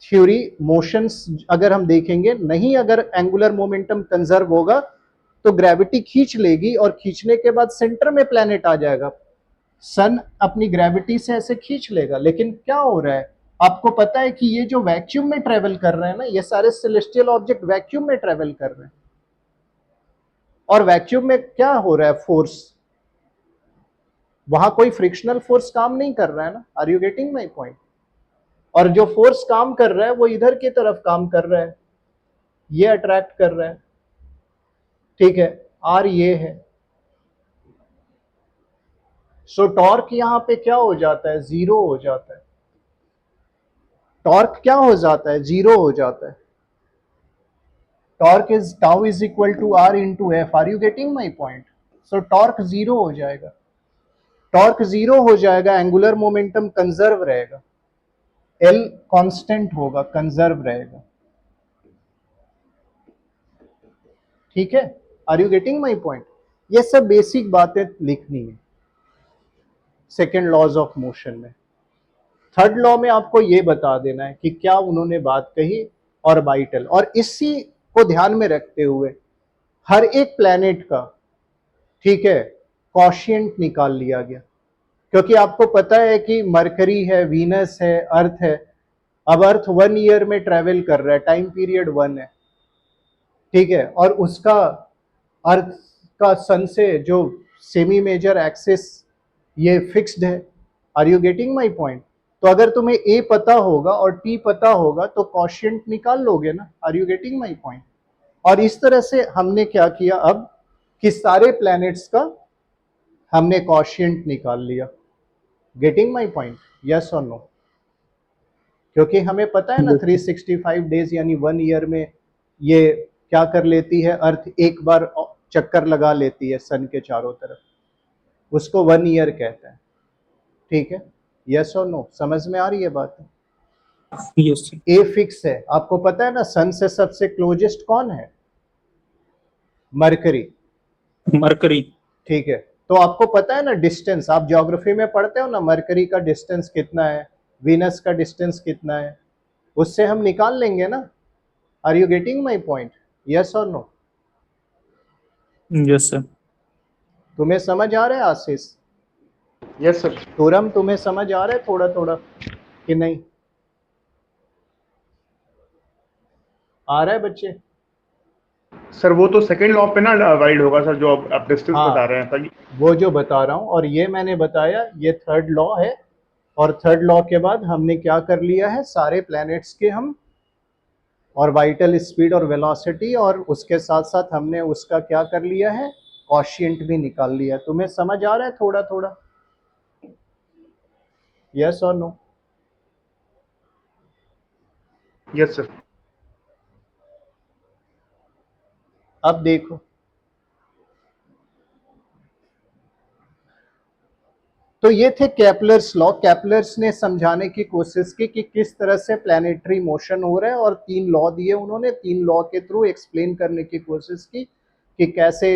theory motions अगर हम देखेंगे नहीं, अगर एंगुलर मोमेंटम कंजर्व होगा तो ग्रेविटी खींच लेगी और खींचने के बाद सेंटर में प्लैनेट आ जाएगा। सन अपनी ग्रेविटी से ऐसे खींच लेगा, लेकिन क्या हो रहा है आपको पता है कि ये जो वैक्यूम में ट्रेवल कर रहे हैं ना, ये सारे सेलेस्टियल ऑब्जेक्ट वैक्यूम में ट्रेवल कर रहे हैं, और वैक्यूम में क्या हो रहा है, फोर्स, वहां कोई फ्रिक्शनल फोर्स काम नहीं कर रहा है ना। Are you getting my point? और जो फोर्स काम कर रहा है वो इधर की तरफ काम कर रहा है, ये अट्रैक्ट कर रहा है, ठीक है, आर ये है। सो टॉर्क यहां पे क्या हो जाता है, जीरो हो जाता है। टॉर्क क्या हो जाता है, जीरो हो जाता है। Torque is tau is equal to r into f. Are you getting my point? So torque zero हो जाएगा। टॉर्क जीरो हो जाएगा, एंगुलर मोमेंटम कंजर्व रहेगा, एल कांस्टेंट होगा, कंजर्व रहेगा, ठीक है। Are you getting my point? ये सब बेसिक बातें लिखनी है सेकेंड लॉज ऑफ मोशन में। थर्ड लॉ में आपको ये बता देना है कि क्या उन्होंने बात कही ऑर्बिटल, और इसी को ध्यान में रखते हुए हर एक प्लैनेट का, ठीक है, कॉशिएंट निकाल लिया गया। क्योंकि आपको पता है कि मरकरी है, वीनस है, अर्थ है। अब अर्थ 1 ईयर में ट्रेवल कर रहा है, टाइम पीरियड 1 है, ठीक है, और उसका अर्थ का सन से जो सेमी मेजर एक्सिस ये फिक्स्ड है। Are you getting my point? तो अगर तुम्हें ए पता होगा और टी पता होगा तो कॉशिएंट निकाल लोगे ना। Are you getting my point? और इस तरह से हमने क्या किया अब कि सारे प्लैनेट्स का हमने कॉशिएंट निकाल लिया। Getting my point? यस और नो? क्योंकि हमें पता है ना 365 डेज यानी 1 ईयर में ये क्या कर लेती है, अर्थ एक बार चक्कर लगा लेती है सन के चारों तरफ, उसको 1 ईयर कहते हैं, ठीक है। यस और नो? समझ में आ रही है बात? Yes, sir. ए फिक्स है। आपको पता है ना सन से सबसे क्लोजेस्ट कौन है, मरकरी, Mercury. ठीक है। तो आपको पता है ना डिस्टेंस, आप ज्योग्राफी में पढ़ते हो ना, मरकरी का डिस्टेंस कितना है, वीनस का डिस्टेंस कितना है, उससे हम निकाल लेंगे ना। Are you getting my point? Yes और नो? Yes, sir. तुम्हें समझ आ रहा है आशीष? Yes sir. तुरम तुम्हें समझ आ रहा है थोड़ा थोड़ा कि नहीं आ रहा है बच्चे? सर वो तो सेकंड लॉ पे ना वाइड होगा सर, जो आप डिस्टेंस हाँ, बता रहे हैं सर। वो जो बता रहा हूं, और ये मैंने बताया ये थर्ड लॉ है। और थर्ड लॉ के बाद हमने क्या कर लिया है, सारे प्लैनेट्स के हम ऑर्बिटल स्पीड और वेलोसिटी, और उसके साथ साथ हमने उसका क्या कर लिया है, कॉशिएंट भी निकाल लिया। तुम्हें समझ आ रहा है थोड़ा थोड़ा? यस और नो? Yes sir. अब देखो, तो ये थे केपलर्स लॉ। केपलर्स ने समझाने की कोशिश की कि किस तरह से प्लैनेटरी मोशन हो रहा है, और 3 लॉ दिए उन्होंने, 3 लॉ के थ्रू एक्सप्लेन करने की कोशिश की कि कैसे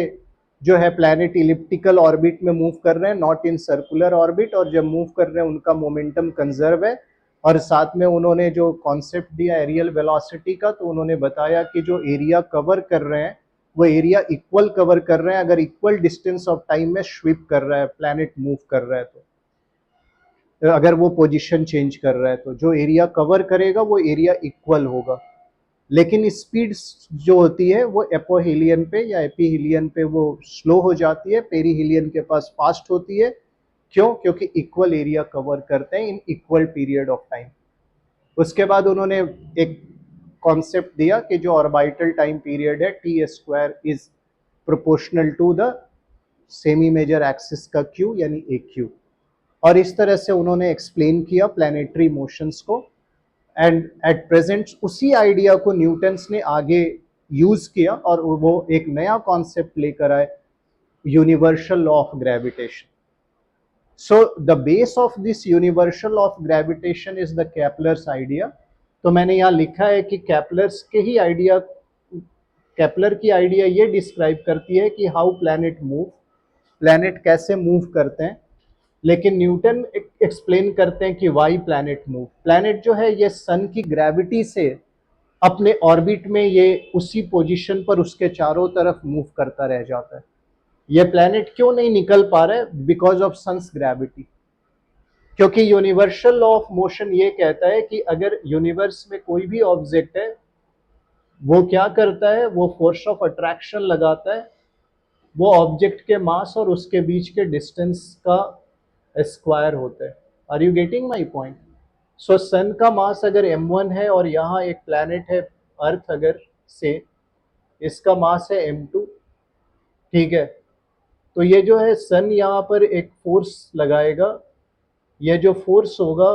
जो है प्लैनेट इलिप्टिकल ऑर्बिट में मूव कर रहे हैं, नॉट इन सर्कुलर ऑर्बिट, और जब मूव कर रहे हैं उनका मोमेंटम कंजर्व है। और साथ में उन्होंने जो कॉन्सेप्ट दिया एरियल वेलोसिटी का, तो उन्होंने बताया कि जो एरिया कवर कर रहे हैं वो एरिया इक्वल कवर कर रहे हैं अगर इक्वल डिस्टेंस ऑफ टाइम में स्वीप कर रहा है, प्लैनेट मूव कर रहा है, तो अगर वो पोजीशन चेंज कर रहा है तो जो एरिया कवर करेगा वो एरिया इक्वल होगा। लेकिन स्पीड जो होती है वो एपोहिलियन पे या एपीहिलियन पे वो स्लो हो जाती है, पेरीहिलियन के पास फास्ट होती है। क्यों? क्योंकि इक्वल एरिया कवर करते हैं in equal period of time. उसके बाद उन्होंने एक कॉन्सेप्ट दिया कि जो ऑर्बिटल टाइम पीरियड है t square is proportional to the semi major axis का क्यू यानी ए क्यू। और इस तरह से उन्होंने एक्सप्लेन किया प्लैनेटरी मोशंस को। एंड एट प्रेजेंट उसी आइडिया को न्यूटन्स ने आगे यूज किया और वो एक नया कॉन्सेप्ट लेकर आए, universal law of gravitation. So the base of this universal law of gravitation is the Kepler's idea. तो मैंने यहाँ लिखा है कि केपलर्स के ही आइडिया, केपलर की आइडिया ये डिस्क्राइब करती है कि हाउ प्लैनेट मूव, प्लैनेट कैसे मूव करते हैं। लेकिन न्यूटन एक्सप्लेन करते हैं कि वाई प्लैनेट मूव। प्लैनेट जो है ये सन की ग्रेविटी से अपने ऑर्बिट में ये उसी पोजीशन पर उसके चारों तरफ मूव करता रह जाता है। ये प्लैनेट क्यों नहीं निकल पा रहा है? Because of sun's gravity. क्योंकि यूनिवर्सल लॉ ऑफ मोशन ये कहता है कि अगर यूनिवर्स में कोई भी ऑब्जेक्ट है वो क्या करता है, वो फोर्स ऑफ अट्रैक्शन लगाता है, वो ऑब्जेक्ट के मास और उसके बीच के डिस्टेंस का स्क्वायर होता है। Are you getting my point? So sun का मास अगर m1 है और यहाँ एक प्लैनेट है अर्थ, अगर से इसका मास है m2, ठीक है, तो ये जो है सन यहाँ पर एक फोर्स लगाएगा, ये जो फोर्स होगा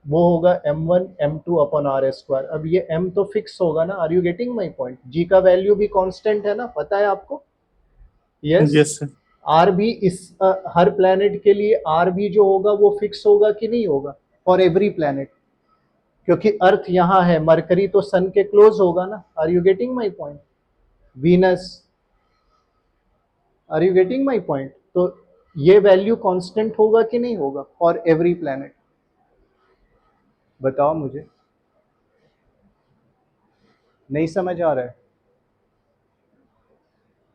वो होगा m1 m2 upon r square. अब ये m तो फिक्स होगा ना, are you getting my point? g का वैल्यू भी कांस्टेंट है ना, पता है आपको? Yes Yes, sir. आर भी इस हर प्लैनेट के लिए आर भी जो होगा वो फिक्स होगा कि नहीं होगा फॉर एवरी प्लैनेट? क्योंकि अर्थ यहाँ है, मरकरी तो सन के क्लोज होगा ना। Are you getting my point? Venus, are you getting my point? तो ये वैल्यू कांस्टेंट होगा कि नहीं होगा फॉर एवरी प्लैनेट? बताओ मुझे, नहीं समझ आ रहा है?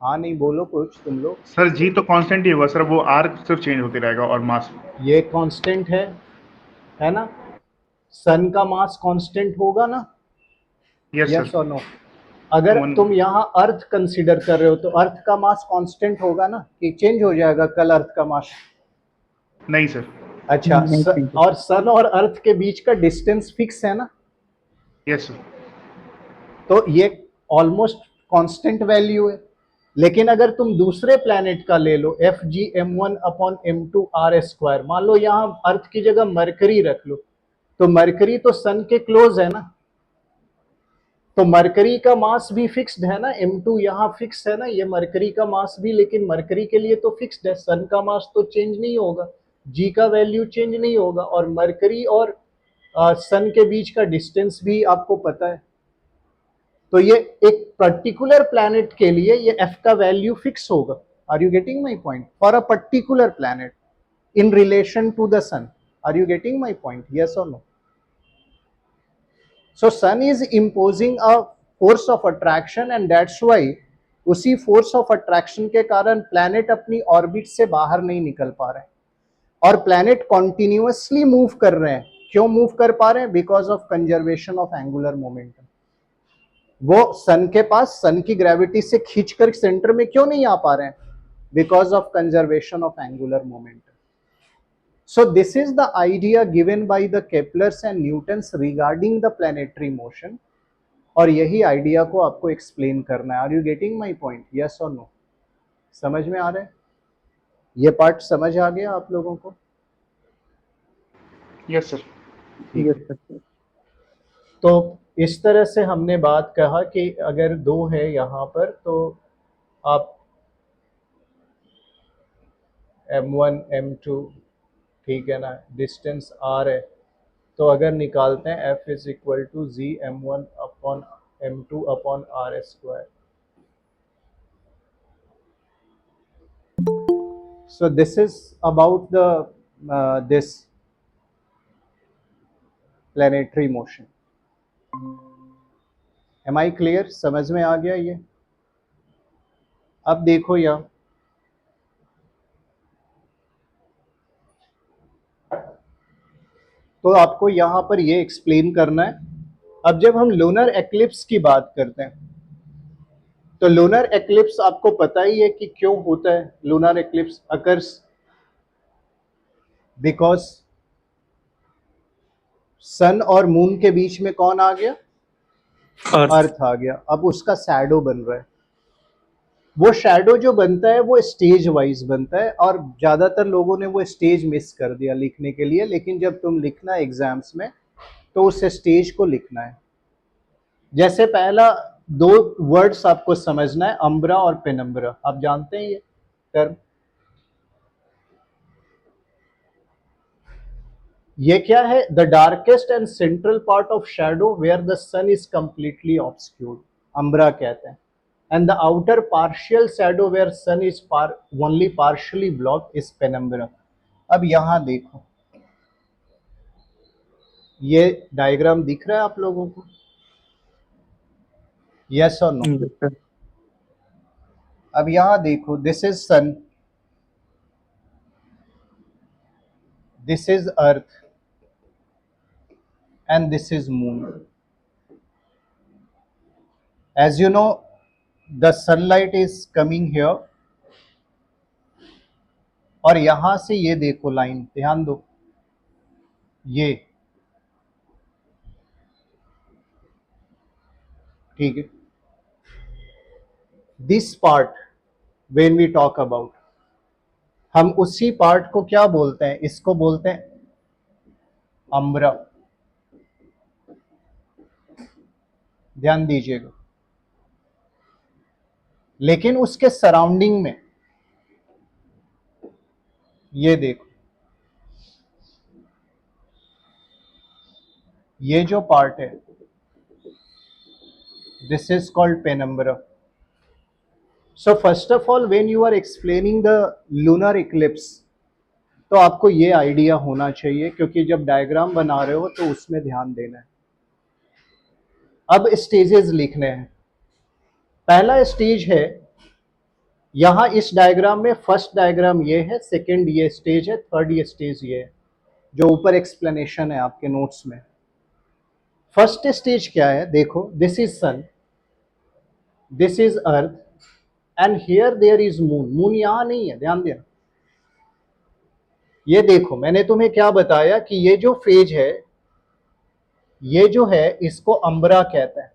हाँ नहीं बोलो कुछ तुम लोग। सर जी तो कांस्टेंट ही होगा सर, वो आर सिर्फ चेंज होते रहेगा और मास। ये कांस्टेंट है ना? सन का मास कांस्टेंट होगा ना? Yes yes sir. और नो? अगर वन तुम यहाँ अर्थ कंसीडर कर रहे हो तो अर्थ का मास कांस्टेंट होगा ना, कि चेंज हो जाएगा कल अर्थ का मास? नहीं सर। अच्छा नहीं, नहीं, और सन और अर्थ के बीच का डिस्टेंस फिक्स है ना, यस सर। तो ये ऑलमोस्ट कांस्टेंट वैल्यू है। लेकिन अगर तुम दूसरे प्लैनेट का ले लो F G m1 upon m2 r square, मान लो यहाँ अर्थ की जगह मरकरी रख लो, तो मरकरी तो सन के क्लोज है ना, तो मरकरी का मास भी फिक्स्ड है ना, m2 यहाँ फिक्स है ना, ये मरकरी का मास भी, लेकिन मरकरी के लिए तो फिक्स्ड है, सन का मास तो चेंज नहीं होगा, जी का वैल्यू चेंज नहीं होगा, और मरकरी और सन के बीच का डिस्टेंस भी आपको पता है। तो ये एक पर्टिकुलर प्लैनेट के लिए ये एफ का वैल्यू फिक्स होगा। Are you getting my point? For a particular planet in relation to the sun. Are you getting my point? Yes or no? So sun is imposing a force of attraction and that's why उसी force of attraction के कारण planet अपनी orbit से बाहर नहीं निकल पा रहे हैं, और planet continuously move कर रहे हैं। क्यों move कर पा रहे हैं? Because of conservation of angular momentum। वो सन के पास सन की ग्रेविटी से खींचकर सेंटर में क्यों नहीं आ पा रहे हैं? Because of conservation of angular momentum। So this is the idea given by the Keplers and Newtons regarding the planetary motion, और यही आइडिया को आपको एक्सप्लेन करना है। Are you getting my point? Yes और नो? समझ में आ रहा है? ये पार्ट समझ आ गया आप लोगों को? Yes sir. ठीक yes, है। sir. तो इस तरह से हमने बात कहा कि अगर दो है यहाँ पर तो आप m1 m2, ठीक है ना, डिस्टेंस r है, तो अगर निकालते हैं f is equal to G m1 upon m2 upon r square. So this is about the this planetary motion. Am I clear? समझ में आ गया ये? अब देखो यहाँ, तो आपको यहां पर ये एक्सप्लेन करना है। अब जब हम लूनर एक्लिप्स की बात करते हैं, तो लूनर एक्लिप्स आपको पता ही है कि क्यों होता है। लूनर एक्लिप्स अकर्स बिकॉज सन और मून के बीच में कौन आ गया? अर्थ। अर्थ आ गया। अब उसका शैडो बन रहा है। वो शैडो जो बनता है वो स्टेज वाइज बनता है, और ज्यादातर लोगों ने वो स्टेज मिस कर दिया लिखने के लिए। लेकिन जब तुम लिखना एग्जाम्स में तो उस स्टेज को लिखना है। जैसे पहला दो वर्ड्स आपको समझना है, अम्ब्रा और पेनम्ब्रा। आप जानते हैं ये टर्म? ये क्या है? The darkest and central part of shadow where the sun is completely obscured, umbra कहते हैं। And the outer partial shadow where sun is only partially block is penumbra. अब यहां देखो, ये डायग्राम दिख रहा है आप लोगों को? यस और नो? अब यहां देखो, this is sun, this is earth, and this is moon. As you know, the sunlight is coming here, और यहां से ये देखो लाइन, ध्यान दो, ये ठीक है। This part when we talk about, हम उसी पार्ट को क्या बोलते हैं? इसको बोलते हैं अम्ब्रा। ध्यान दीजिएगा। लेकिन उसके सराउंडिंग में ये देखो, ये जो पार्ट है, this is called penumbra. So first of all, when you are explaining the lunar eclipse, तो आपको ये आइडिया होना चाहिए, क्योंकि जब डायग्राम बना रहे हो तो उसमें ध्यान देना है। अब स्टेजेस लिखने हैं। पहला स्टेज है यहां इस डायग्राम में, फर्स्ट डायग्राम ये है, सेकंड ये स्टेज है, थर्ड ये स्टेज ये है, जो ऊपर एक्सप्लेनेशन है आपके नोट्स में। फर्स्ट स्टेज क्या है? देखो, this is sun, this is earth, and here there is moon. Moon यहां नहीं है, ध्यान देना। ये देखो, मैंने तुम्हें क्या बताया कि ये जो फेज है, ये जो है, इसको अम्ब्रा कहते हैं।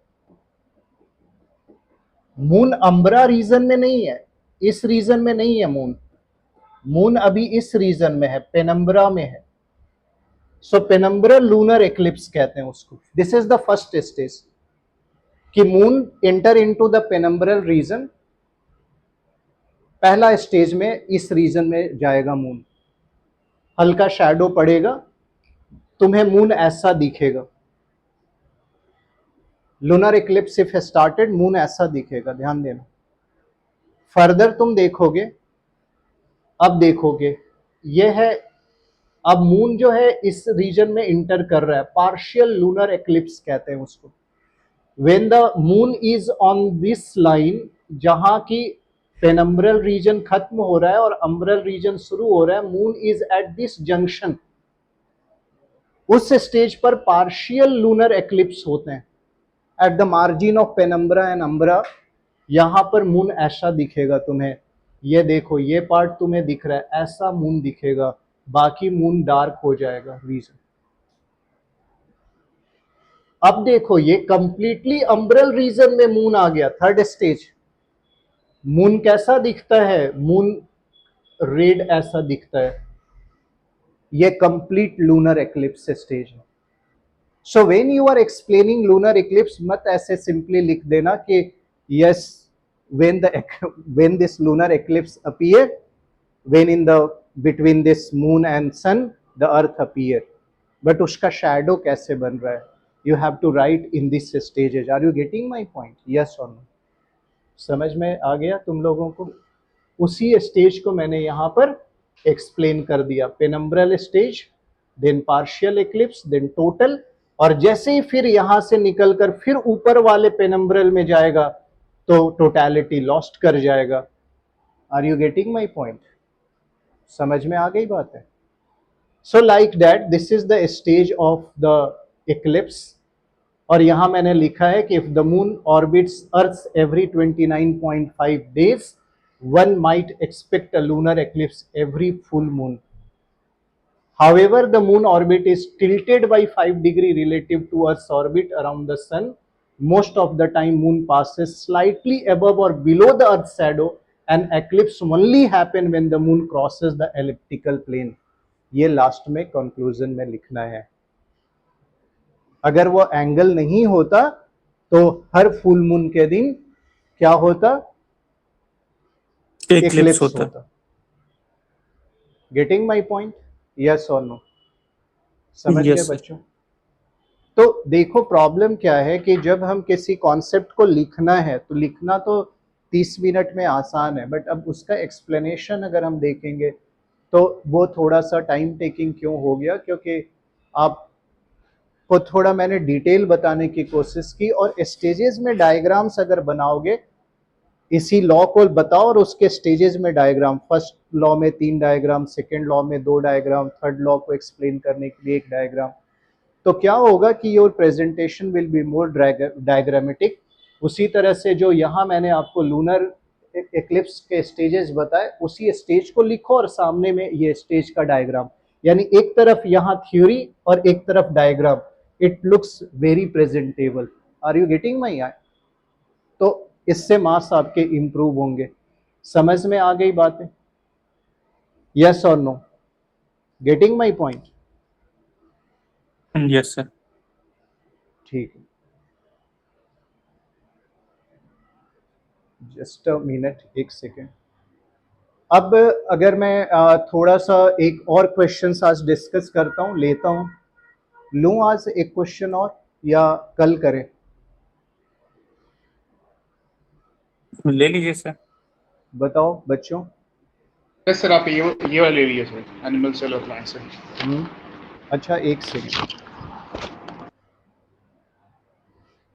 मून अम्ब्रा रीजन में नहीं है, इस रीजन में नहीं है मून। मून अभी इस रीजन में है, पेनम्ब्रा में है। सो पेनम्ब्रा लूनर एक्लिप्स कहते हैं उसको। This is the first stage कि moon enter into the penumbral region. पहला स्टेज में इस रीजन में जाएगा मून, हल्का शैडो पड़ेगा, तुम्हें मून ऐसा दिखेगा। Lunar Eclipse if started, moon ऐसा दिखेगा, ध्यान देना। फर्दर तुम देखोगे, अब देखोगे ये है, अब मून जो है इस रीजन में इंटर कर रहा है, पार्शियल लूनर एक्लिप्स कहते हैं उसको। When the moon is on this line, जहां की पेनम्ब्रल रीजन खत्म हो रहा है और अम्ब्रल रीजन शुरू हो रहा है, moon is at this junction, उस स्टेज पर पार्शियल लूनर एक्लिप्स होते हैं। At the margin of penumbra and umbra, यहां पर मून ऐसा दिखेगा तुम्हें। ये देखो, ये पार्ट तुम्हें दिख रहा है, ऐसा मून दिखेगा, बाकी मून डार्क हो जाएगा रीजन। अब देखो, ये कंप्लीटली अम्ब्रल रीजन में मून आ गया, थर्ड स्टेज। मून कैसा दिखता है? मून रेड ऐसा दिखता है। ये कंप्लीट लूनर एक्लिप्स स्टेज है। So when you are explaining lunar eclipse, मत ऐसे सिंपली लिख देना कि yes, when this lunar eclipse appeared, when in the between this moon and sun the earth appeared, but उसका shadow कैसे बन रहा है? You have to write in this stages. Are you getting my point? Yes or no? समझ में आ गया तुम लोगों को? उसी स्टेज को मैंने यहाँ पर एक्सप्लेन कर दिया। Penumbral stage, then partial eclipse, then total, और जैसे ही फिर यहां से निकलकर फिर ऊपर वाले पेनम्ब्रल में जाएगा तो टोटलिटी लॉस्ट कर जाएगा। Are you getting my point? समझ में आ गई बात है? So like that this is the stage of the eclipse, और यहां मैंने लिखा है कि if the moon orbits earth every 29.5 days one might expect a lunar eclipse every full moon. However, the moon orbit is tilted by 5 degrees relative to Earth's orbit around the sun. Most of the time moon passes slightly above or below the Earth's shadow, and eclipse only happen when the moon crosses the elliptical plane. ये last में conclusion में लिखना है. अगर वो angle नहीं होता तो हर फुल मून के दिन क्या होता? Eclipse होता. Getting my point? यस और नो? समझ Yes, गए sir. बच्चों? तो देखो प्रॉब्लम क्या है कि जब हम किसी कॉन्सेप्ट को लिखना है तो लिखना तो 30 मिनट में आसान है, बट अब उसका एक्सप्लेनेशन अगर हम देखेंगे तो वो थोड़ा सा टाइम टेकिंग क्यों हो गया, क्योंकि आपको थोड़ा मैंने डिटेल बताने की कोशिश की, और स्टेजेस में डायग्राम्स अगर बनाओगे, इसी लॉ को बताओ और उसके स्टेजेस में डायग्राम, फर्स्ट लॉ में 3 डायग्राम, सेकेंड लॉ में 2 डायग्राम, थर्ड लॉ को एक्सप्लेन करने के लिए 1 डायग्राम, तो क्या होगा कि your presentation will be more diagrammatic. उसी तरह से जो यहाँ मैंने आपको लूनर एक्लिप्स के स्टेजेस बताए, उसी स्टेज को लिखो और सामने में ये स्टेज का डायग्राम, यानी एक तरफ यहाँ थ्योरी और एक तरफ diagram. It looks very presentable. Are you getting my? तो इससे मार्क्स आपके इंप्रूव होंगे. समझ में आ गई बातें? यस और no? Getting my point? Yes, sir. ठीक है. Just a minute, 1 second. अब अगर मैं थोड़ा सा एक और क्वेश्चन आज डिस्कस करता हूँ, लेता हूँ. लूँ आज एक क्वेश्चन और या कल करें? ले लीजिए सर. बताओ बच्चों. यस सर, आप ये वाला ले लीजिए सर, एनिमल सेल और प्लांट सेल. अच्छा 1 सेकेंड.